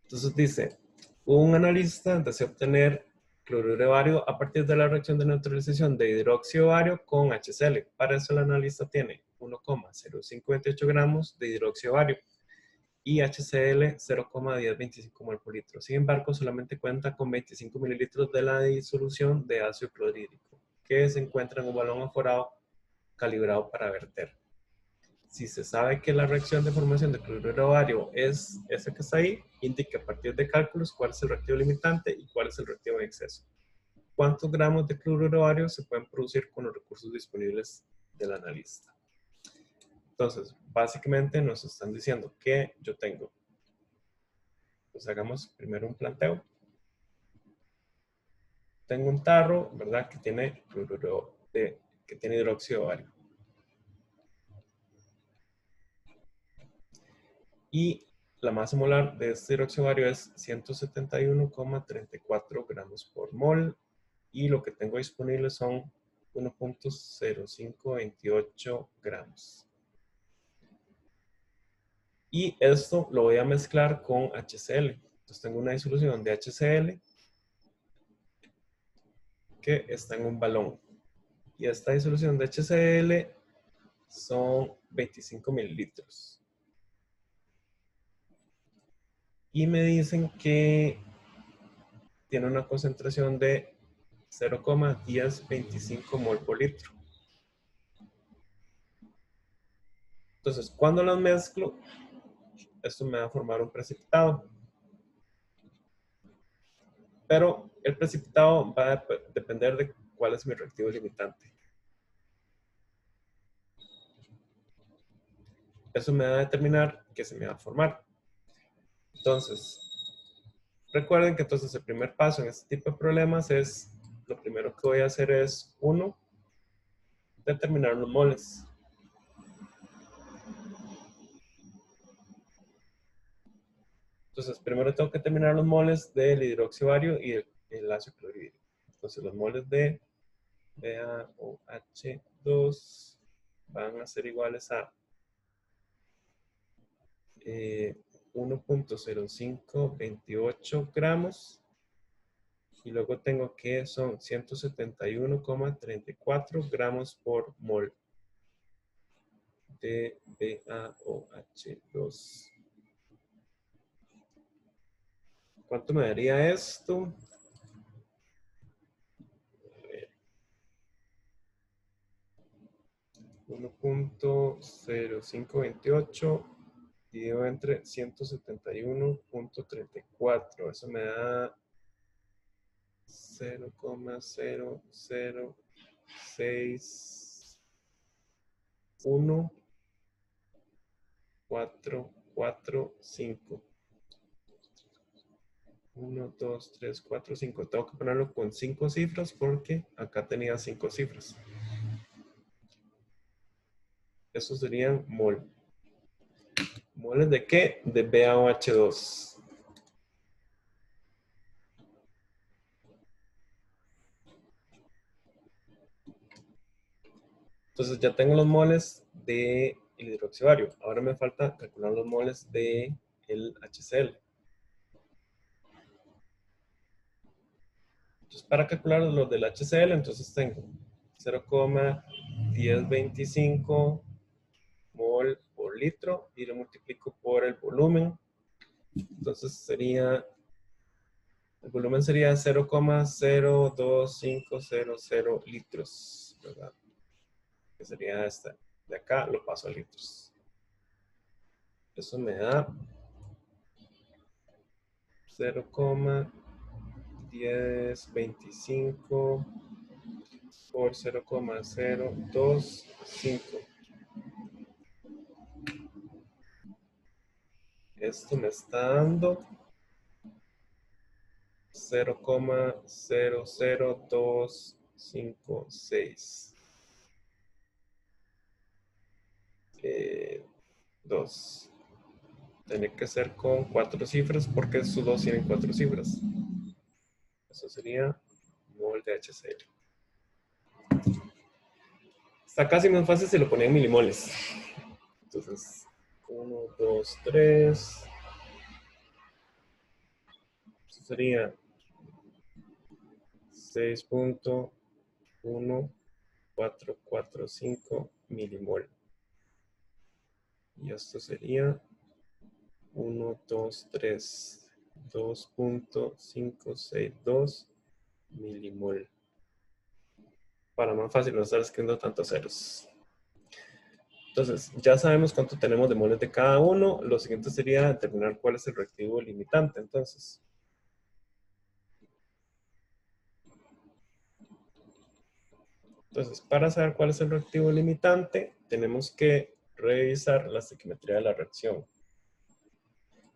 Entonces dice, un analista desea obtener cloruro de bario a partir de la reacción de neutralización de hidróxido de bario con HCl. Para eso el analista tiene 1,0528 gramos de hidróxido de bario y HCl 0,1025 mol por litro. Sin embargo, solamente cuenta con 25 mililitros de la disolución de ácido clorhídrico que se encuentra en un balón aforado calibrado para verter. Si se sabe que la reacción de formación de cloruro de bario es esa que está ahí, indica a partir de cálculos cuál es el reactivo limitante y cuál es el reactivo en exceso. ¿Cuántos gramos de cloruro de bario se pueden producir con los recursos disponibles del analista? Entonces, básicamente nos están diciendo que yo tengo, pues hagamos primero un planteo. Tengo un tarro, ¿verdad? Que tiene que tiene hidróxido de bario. Y la masa molar de este hidróxido de bario es 171,34 gramos por mol. Y lo que tengo disponible son 1,0528 gramos. Y esto lo voy a mezclar con HCl. Entonces tengo una disolución de HCl que está en un balón. Y esta disolución de HCl son 25 mililitros. Y me dicen que tiene una concentración de 0,1025 mol por litro. Entonces, cuando las mezclo, esto me va a formar un precipitado. Pero el precipitado va a depender de cuál es mi reactivo limitante. Eso me va a determinar qué se me va a formar. Entonces, recuerden que entonces el primer paso en este tipo de problemas es, lo primero que voy a hacer es, uno, determinar los moles. Entonces, primero tengo que determinar los moles del hidróxido de bario y el ácido clorhídrico. Entonces, los moles de BaOH2 van a ser iguales a 1,0528 gramos. Y luego tengo que son 171,34 gramos por mol de BaOH2. ¿Cuánto me daría esto? 1,0528 dividido entre 171,34. Eso me da 0,0061445. 1, 2, 3, 4, 5. Tengo que ponerlo con 5 cifras porque acá tenía 5 cifras. Esos serían mol. ¿Moles de qué? De BaOH2. Entonces ya tengo los moles del hidróxido de bario. Ahora me falta calcular los moles del HCl. Entonces para calcular los del HCl, entonces tengo 0,1025 mol por litro y lo multiplico por el volumen. Entonces sería, el volumen sería 0,02500 litros, ¿verdad? Que sería esta. De acá lo paso a litros. Eso me da 0,1025 por 0,025. Esto me está dando 0,00256. 2. Tiene que ser con 4 cifras porque estos dos tienen 4 cifras. Eso sería mol de HCl. Está casi más fácil si lo ponía en milimoles. Entonces, 1, 2, 3. Eso sería 6.1445 milimol. Y esto sería 1, 2, 3. 2.562 milimol. Para más fácil no estar escribiendo tantos ceros. Entonces, ya sabemos cuánto tenemos de moles de cada uno. Lo siguiente sería determinar cuál es el reactivo limitante. Entonces, para saber cuál es el reactivo limitante, tenemos que revisar la estequiometría de la reacción.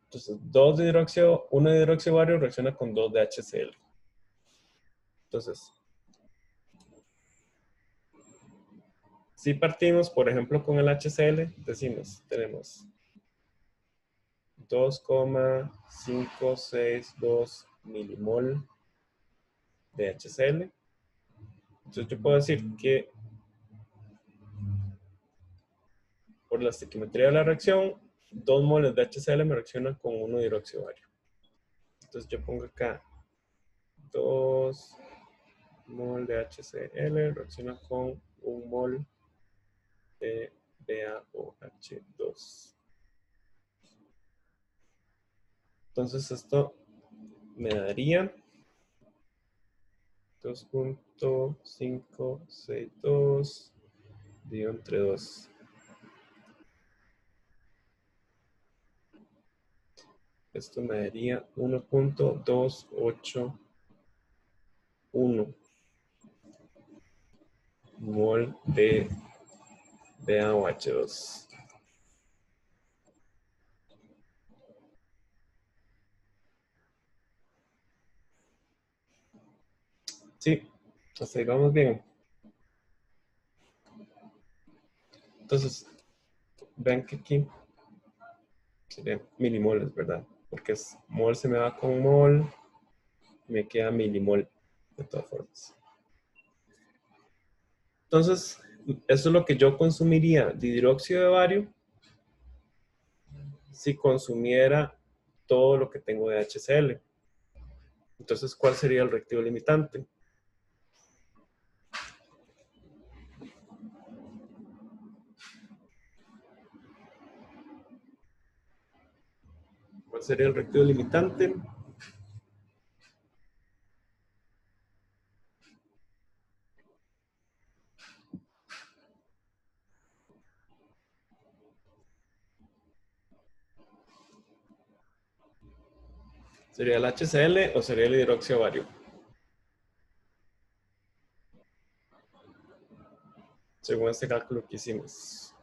Entonces, 1 de hidroxio bario reacciona con 2 de HCl. Entonces, si partimos, por ejemplo, con el HCl, decimos, tenemos 2,562 milimol de HCl. Entonces yo puedo decir que por la estequiometría de la reacción, 2 moles de HCl me reaccionan con 1 de hidroxio bario. Entonces yo pongo acá 2 mol de HCl reacciona con 1 mol de BaOH2. Entonces esto me daría 2.562 dividido entre 2. Esto me daría 1.281 mol de BaOH2. Sí, hasta ahí vamos bien. Entonces, vean que aquí serían milimoles, ¿verdad? Porque mol se me va con mol, me queda milimol de todas formas. Entonces, eso es lo que yo consumiría de hidróxido de bario si consumiera todo lo que tengo de HCl. Entonces, ¿cuál sería el reactivo limitante? ¿Cuál sería el reactivo limitante? ¿Sería el HCl o sería el hidróxido de bario? Según este cálculo que hicimos.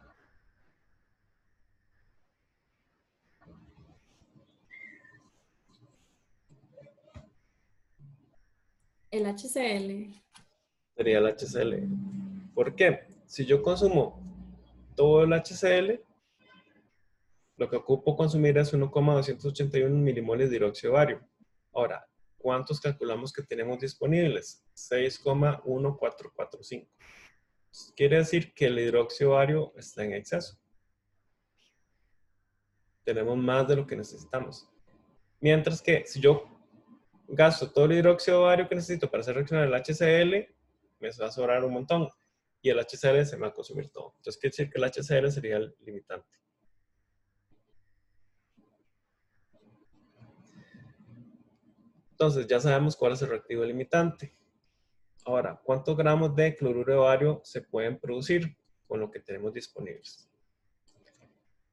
El HCl. Sería el HCl. ¿Por qué? Si yo consumo todo el HCl, lo que ocupo consumir es 1,281 milimoles de hidróxido de bario. Ahora, ¿cuántos calculamos que tenemos disponibles? 6,1445. Quiere decir que el hidróxido de bario está en exceso. Tenemos más de lo que necesitamos. Mientras que si yo gasto todo el hidróxido de bario que necesito para hacer reaccionar el HCl, me va a sobrar un montón. Y el HCl se me va a consumir todo. Entonces quiere decir que el HCl sería el limitante. Entonces ya sabemos cuál es el reactivo limitante. Ahora, ¿cuántos gramos de cloruro de bario se pueden producir con lo que tenemos disponibles?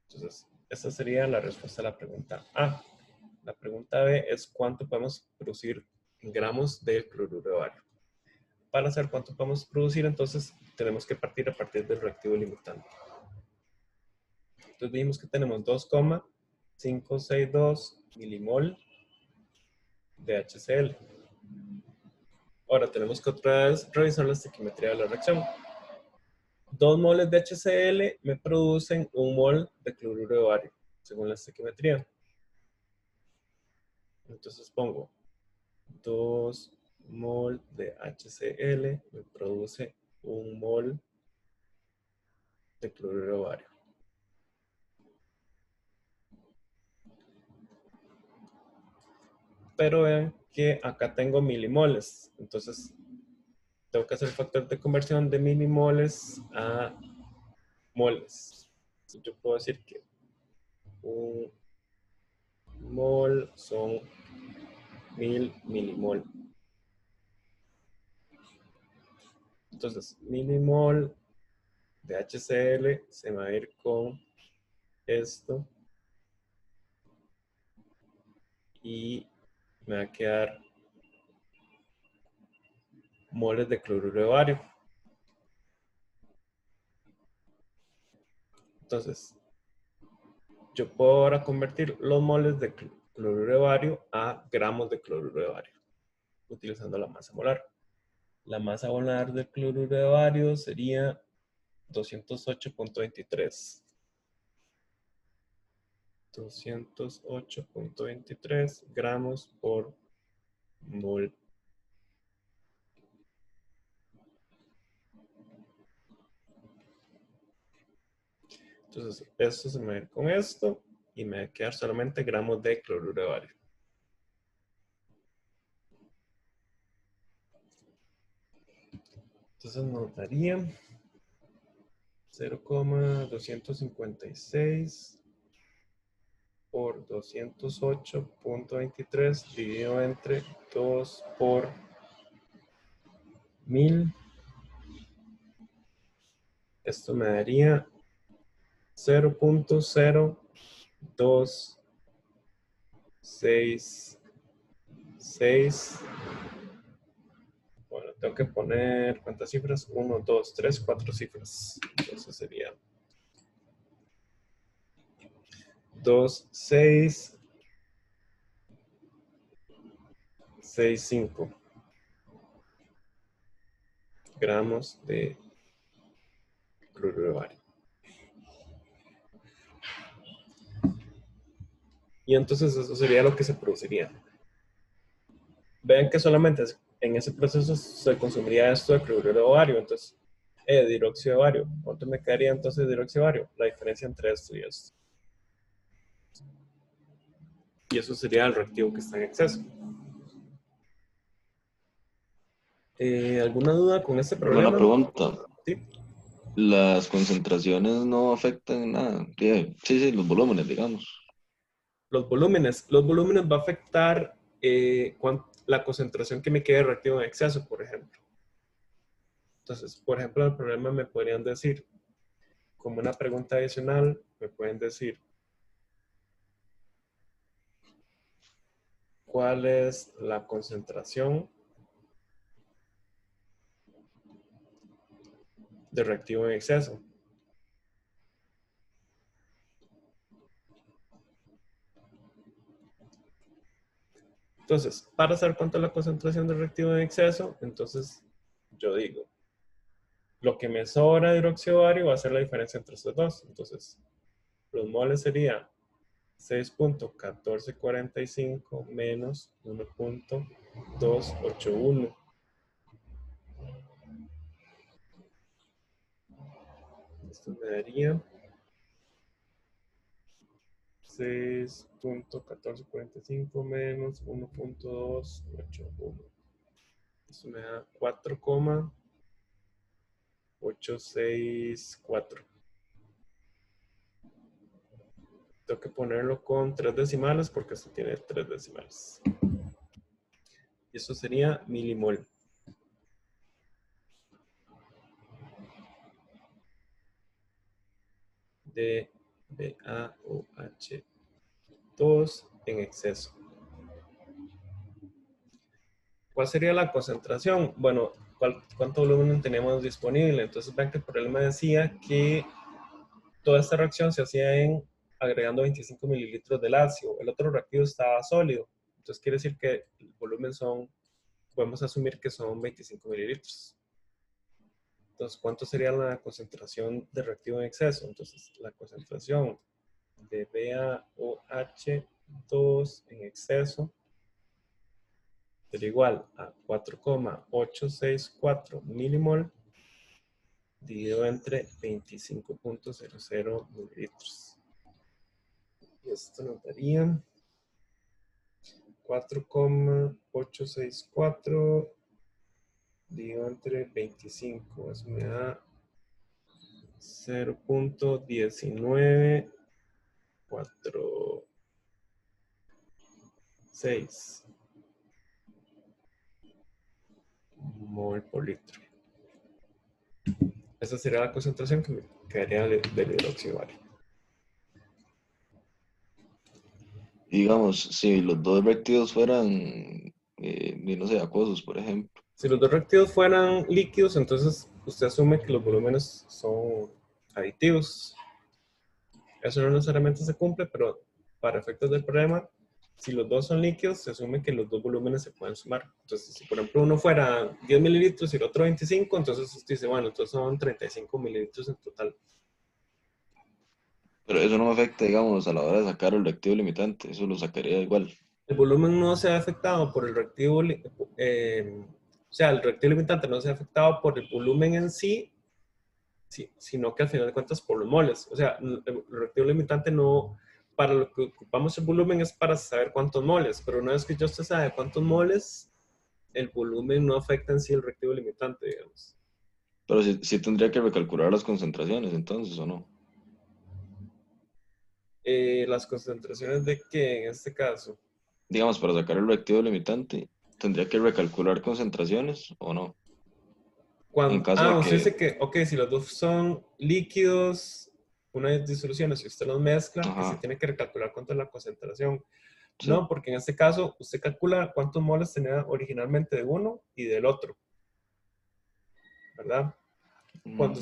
Entonces, esta sería la respuesta a la pregunta A. La pregunta B es ¿cuánto podemos producir en gramos de cloruro de bario? Para saber cuánto podemos producir, entonces tenemos que partir a partir del reactivo limitante. Entonces dijimos que tenemos 2, 562 milimol de HCl. Ahora tenemos que otra vez revisar la estequiometría de la reacción. 2 moles de HCl me producen 1 mol de cloruro de bario, según la estequiometría. Entonces pongo 2 mol de HCl me produce 1 mol de cloruro de bario. Pero vean que acá tengo milimoles. Entonces tengo que hacer el factor de conversión de milimoles a moles. Entonces, yo puedo decir que 1 mol son 1000 milimol. Entonces, milimol de HCl se va a ir con esto. Y me va a quedar moles de cloruro de bario. Entonces, yo puedo ahora convertir los moles de cloruro de bario a gramos de cloruro de bario, utilizando la masa molar. La masa molar del cloruro de bario sería 208.23. 208.23 gramos por mol. Entonces, esto se me va a ir con esto y me va a quedar solamente gramos de cloruro de bario. Entonces nos daría 0,256 por 208.23 dividido entre 2 por 1000. Esto me daría 0.0266. Bueno, tengo que poner ¿cuántas cifras? 1, 2, 3, 4 cifras. Entonces sería 2,665 gramos de cloruro de bario. Y entonces eso sería lo que se produciría. Vean que solamente en ese proceso se consumiría esto de cloruro de bario, entonces de dióxido de bario. ¿Cuánto me quedaría entonces de dióxido de bario? La diferencia entre esto y esto. Y eso sería el reactivo que está en exceso. ¿Alguna duda con este problema? Buena pregunta. Sí. Las concentraciones no afectan nada. Sí, los volúmenes, digamos. Los volúmenes va a afectar la concentración que me quede de reactivo en exceso, por ejemplo. Entonces, por ejemplo, el problema me podrían decir, como una pregunta adicional, me pueden decir, ¿cuál es la concentración de reactivo en exceso? Entonces, para saber cuánto es la concentración de reactivo en exceso, entonces yo digo, lo que me sobra de hidróxido de bario va a ser la diferencia entre estos dos. Entonces, los moles sería 6.1445 menos 1.281. Esto me daría 6.1445 menos 1.281. Esto me da 4,864. Tengo que ponerlo con 3 decimales porque esto tiene 3 decimales. Y eso sería milimol. De BaOH2 en exceso. ¿Cuál sería la concentración? Bueno, ¿cuánto volumen tenemos disponible? Entonces vean que el problema decía que toda esta reacción se hacía en agregando 25 mililitros de ácido. El otro reactivo estaba sólido. Entonces quiere decir que el volumen podemos asumir que son 25 mililitros. Entonces, ¿cuánto sería la concentración de reactivo en exceso? Entonces, la concentración de BaOH2 en exceso sería igual a 4,864 milimol dividido entre 25.00 mililitros. Y esto nos daría 4,864 dividido entre 25. Eso me da 0.1946 mol por litro. Esa sería la concentración que me quedaría del hidróxido bárico. Digamos, si los dos reactivos fueran, no sé, acuosos, por ejemplo. Si los dos reactivos fueran líquidos, entonces usted asume que los volúmenes son aditivos. Eso no necesariamente se cumple, pero para efectos del problema, si los dos son líquidos, se asume que los dos volúmenes se pueden sumar. Entonces, si por ejemplo uno fuera 10 mililitros y el otro 25, entonces usted dice, bueno, entonces son 35 mililitros en total. Pero eso no me afecta, digamos, a la hora de sacar el reactivo limitante. Eso lo sacaría igual. El volumen no se ha afectado por el reactivo, o sea, el reactivo limitante no se ha afectado por el volumen en sí, sino que al final de cuentas por los moles. O sea, el reactivo limitante no, para lo que ocupamos el volumen es para saber cuántos moles, pero una vez que ya usted sabe cuántos moles, el volumen no afecta en sí el reactivo limitante, digamos. Pero sí tendría que recalcular las concentraciones, entonces, ¿o no? Las concentraciones de qué en este caso. Digamos, para sacar el reactivo limitante, ¿tendría que recalcular concentraciones o no? En caso de Usted que... dice que, ok, si los dos son líquidos, una disolución, si usted los mezcla, que se Ajá, tiene que recalcular cuánto es la concentración. sí. No, porque en este caso usted calcula cuántos moles tenía originalmente de uno y del otro, ¿verdad? Cuando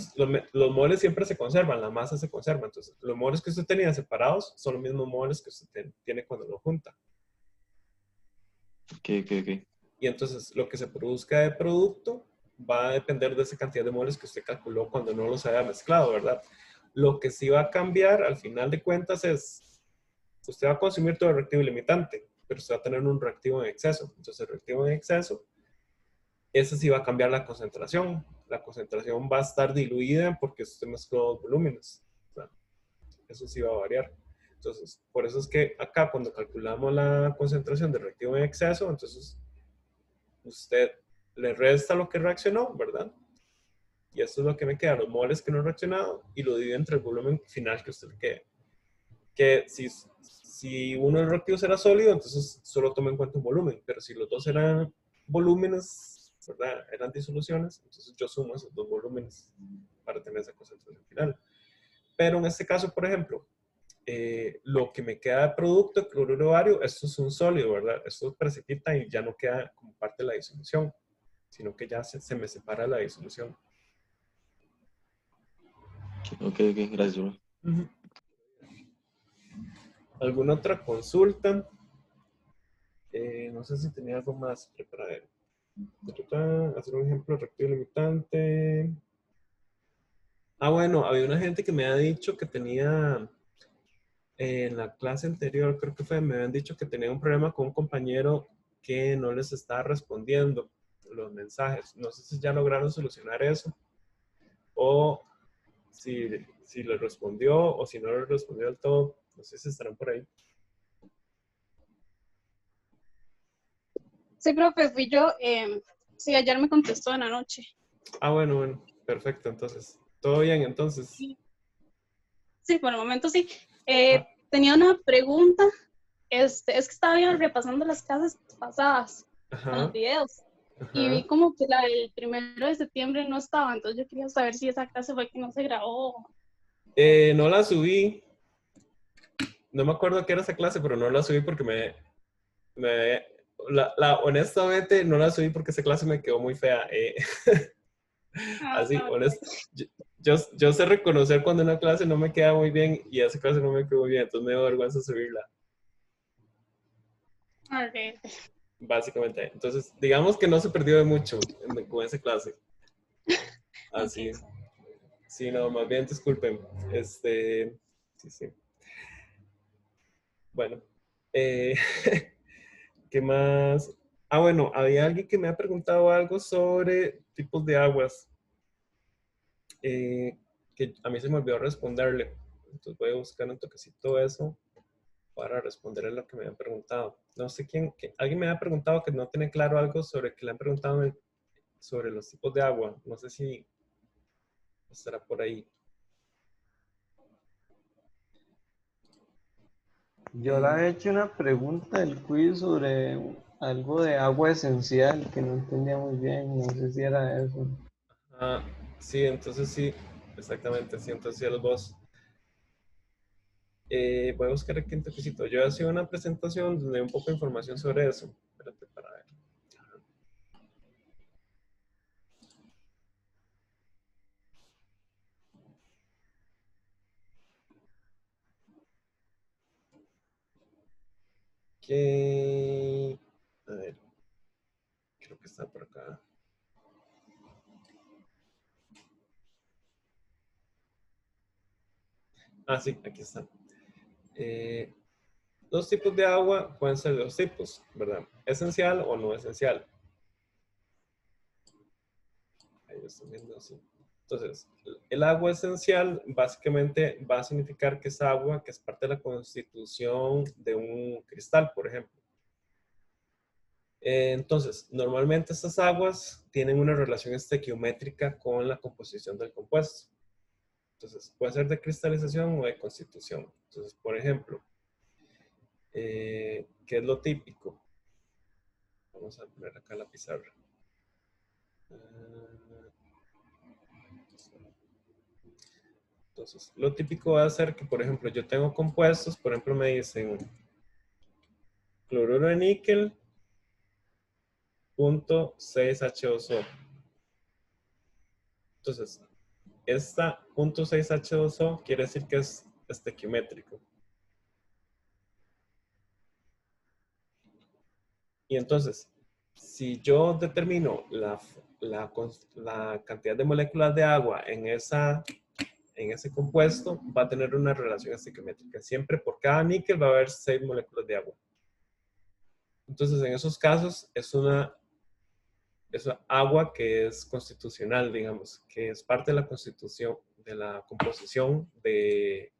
los moles siempre se conservan, la masa se conserva. Entonces, los moles que usted tenía separados son los mismos moles que usted tiene cuando lo junta. Ok. Y entonces, lo que se produzca de producto va a depender de esa cantidad de moles que usted calculó cuando no los haya mezclado, ¿verdad? Lo que sí va a cambiar al final de cuentas es, usted va a consumir todo el reactivo limitante, pero usted va a tener un reactivo en exceso. Entonces, el reactivo en exceso, ese sí va a cambiar la concentración. La concentración va a estar diluida porque usted mezcló dos volúmenes. O sea, eso sí va a variar. Entonces, por eso es que acá cuando calculamos la concentración de reactivo en exceso, entonces usted le resta lo que reaccionó, ¿verdad? Y eso es lo que me queda, los moles que no han reaccionado, y lo divide entre el volumen final que usted le quede. Que si uno de los reactivos era sólido, entonces solo toma en cuenta un volumen, pero si los dos eran volúmenes, ¿verdad? Eran disoluciones, entonces yo sumo esos dos volúmenes para tener esa concentración final. Pero en este caso, por ejemplo, lo que me queda de producto de cloruro de bario, esto es un sólido, ¿verdad? Esto precipita y ya no queda como parte de la disolución, sino que ya se me separa la disolución. Ok, gracias, bro. Uh-huh. ¿Alguna otra consulta? No sé si tenía algo más preparado. Hacer un ejemplo de reactivo limitante. Bueno, había una gente que me ha dicho que tenía, en la clase anterior, creo que fue, me habían dicho que tenía un problema con un compañero que no les estaba respondiendo los mensajes. No sé si ya lograron solucionar eso o si le respondió o si no le respondió del todo. No sé si estarán por ahí. Sí, profe, fui yo. Sí, ayer me contestó en la noche. Bueno, perfecto. Entonces, ¿todo bien entonces? Sí, por el momento sí. Tenía una pregunta. Es que estaba repasando las clases pasadas, con los videos. Y vi como que la del 1 de septiembre no estaba. Entonces yo quería saber si esa clase fue que no se grabó. No la subí. No me acuerdo qué era esa clase, pero no la subí porque honestamente no la subí porque esa clase me quedó muy fea. Así, honesto. yo sé reconocer cuando una clase no me queda muy bien y esa clase no me quedó muy bien, entonces me da vergüenza subirla. Ok. Básicamente. Entonces, digamos que no se perdió de mucho con esa clase. Así. Ok. Sí, no, más bien disculpen. Sí, sí. Bueno. eh, ¿Qué más? Ah, bueno, había alguien que me ha preguntado algo sobre tipos de aguas. Que a mí se me olvidó responderle. Entonces voy a buscar un toquecito eso para responderle lo que me han preguntado. No sé quién, alguien me ha preguntado que no tiene claro algo sobre que le han preguntado sobre los tipos de agua. No sé si estará por ahí. Yo le he hecho una pregunta del quiz sobre algo de agua esencial que no entendía muy bien, no sé si era eso. Ah, sí, entonces sí, exactamente, sí, entonces sí, los vos. Voy a buscar aquí un toquecito. Yo he hecho una presentación donde hay un poco de información sobre eso. Espérate para ver. Que, a ver, creo que está por acá. Ah, sí, aquí está. Los tipos de agua pueden ser de dos tipos, ¿verdad? Esencial o no esencial. Ahí lo están viendo así. Entonces, el agua esencial básicamente va a significar que es agua que es parte de la constitución de un cristal, por ejemplo. Entonces, normalmente estas aguas tienen una relación estequiométrica con la composición del compuesto. Entonces, puede ser de cristalización o de constitución. Entonces, por ejemplo, ¿qué es lo típico? Vamos a poner acá la pizarra. Entonces, lo típico va a ser que, por ejemplo, yo tengo compuestos, por ejemplo, me dicen cloruro de níquel, punto 6H2O. Entonces, esta punto 6H2O quiere decir que es estequiométrico. Y entonces, si yo determino la cantidad de moléculas de agua en ese compuesto, va a tener una relación estequiométrica. Siempre por cada níquel va a haber 6 moléculas de agua. Entonces, en esos casos, es una agua que es constitucional, digamos, que es parte de la constitución, de la composición de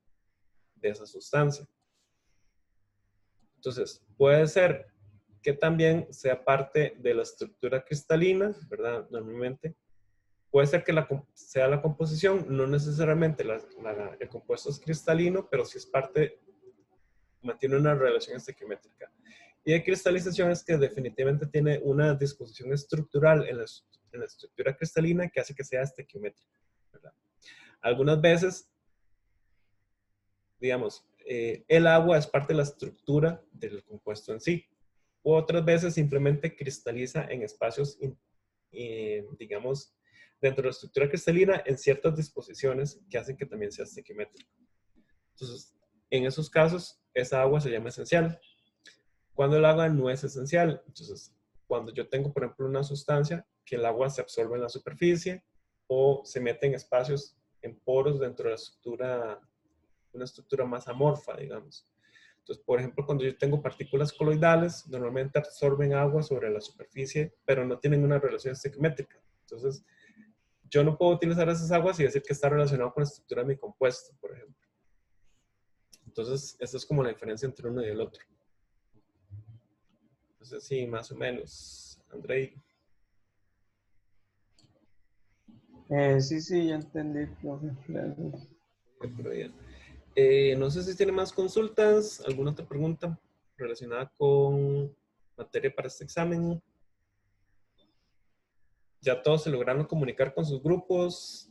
esa sustancia. Entonces, puede ser que también sea parte de la estructura cristalina, ¿verdad? Normalmente. Puede ser que sea la composición, no necesariamente el compuesto es cristalino, pero sí es parte, mantiene una relación estequiométrica. Y de cristalización es que definitivamente tiene una disposición estructural en la estructura cristalina que hace que sea estequiométrica, ¿verdad? Algunas veces, digamos, el agua es parte de la estructura del compuesto en sí. O otras veces simplemente cristaliza en espacios, digamos, dentro de la estructura cristalina en ciertas disposiciones que hacen que también sea estequiométrico. Entonces, en esos casos, esa agua se llama esencial. Cuando el agua no es esencial, entonces, cuando yo tengo, por ejemplo, una sustancia que el agua se absorbe en la superficie o se mete en espacios, en poros dentro de la estructura, una estructura más amorfa, digamos. Entonces, por ejemplo, cuando yo tengo partículas coloidales, normalmente absorben agua sobre la superficie, pero no tienen una relación estequiométrica. Entonces, yo no puedo utilizar esas aguas y decir que está relacionado con la estructura de mi compuesto, por ejemplo. Entonces, esa es como la diferencia entre uno y el otro. Entonces, sí, más o menos. Andrei. Sí, sí, ya entendí, profe. Gracias. Pero bien. No sé si tiene más consultas, alguna otra pregunta relacionada con materia para este examen. Ya todos se lograron comunicar con sus grupos.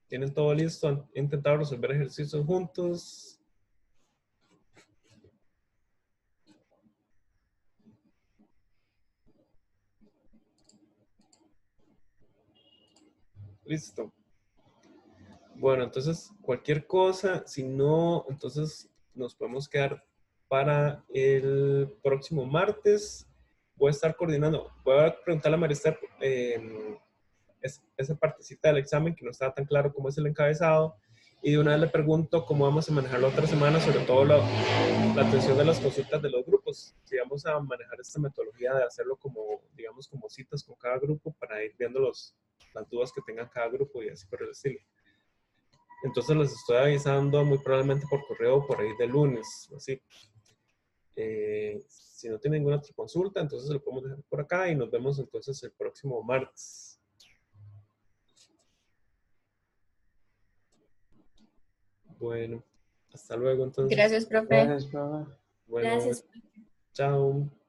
¿Tienen todo listo? ¿Han intentado resolver ejercicios juntos? Listo. Bueno, entonces cualquier cosa, si no, entonces nos podemos quedar para el próximo martes. Voy a estar coordinando, voy a preguntarle a Maristela esa partecita del examen que no estaba tan claro cómo es el encabezado, y de una vez le pregunto cómo vamos a manejar la otra semana, sobre todo la atención de las consultas de los grupos, si vamos a manejar esta metodología de hacerlo como, digamos, como citas con cada grupo para ir viendo las dudas que tenga cada grupo y así por el estilo. Entonces les estoy avisando muy probablemente por correo por ahí de lunes, así. Si no tienen ninguna otra consulta, entonces lo podemos dejar por acá y nos vemos entonces el próximo martes. Bueno, hasta luego entonces. Gracias, profe. Gracias, profe. Bueno, Gracias. chao.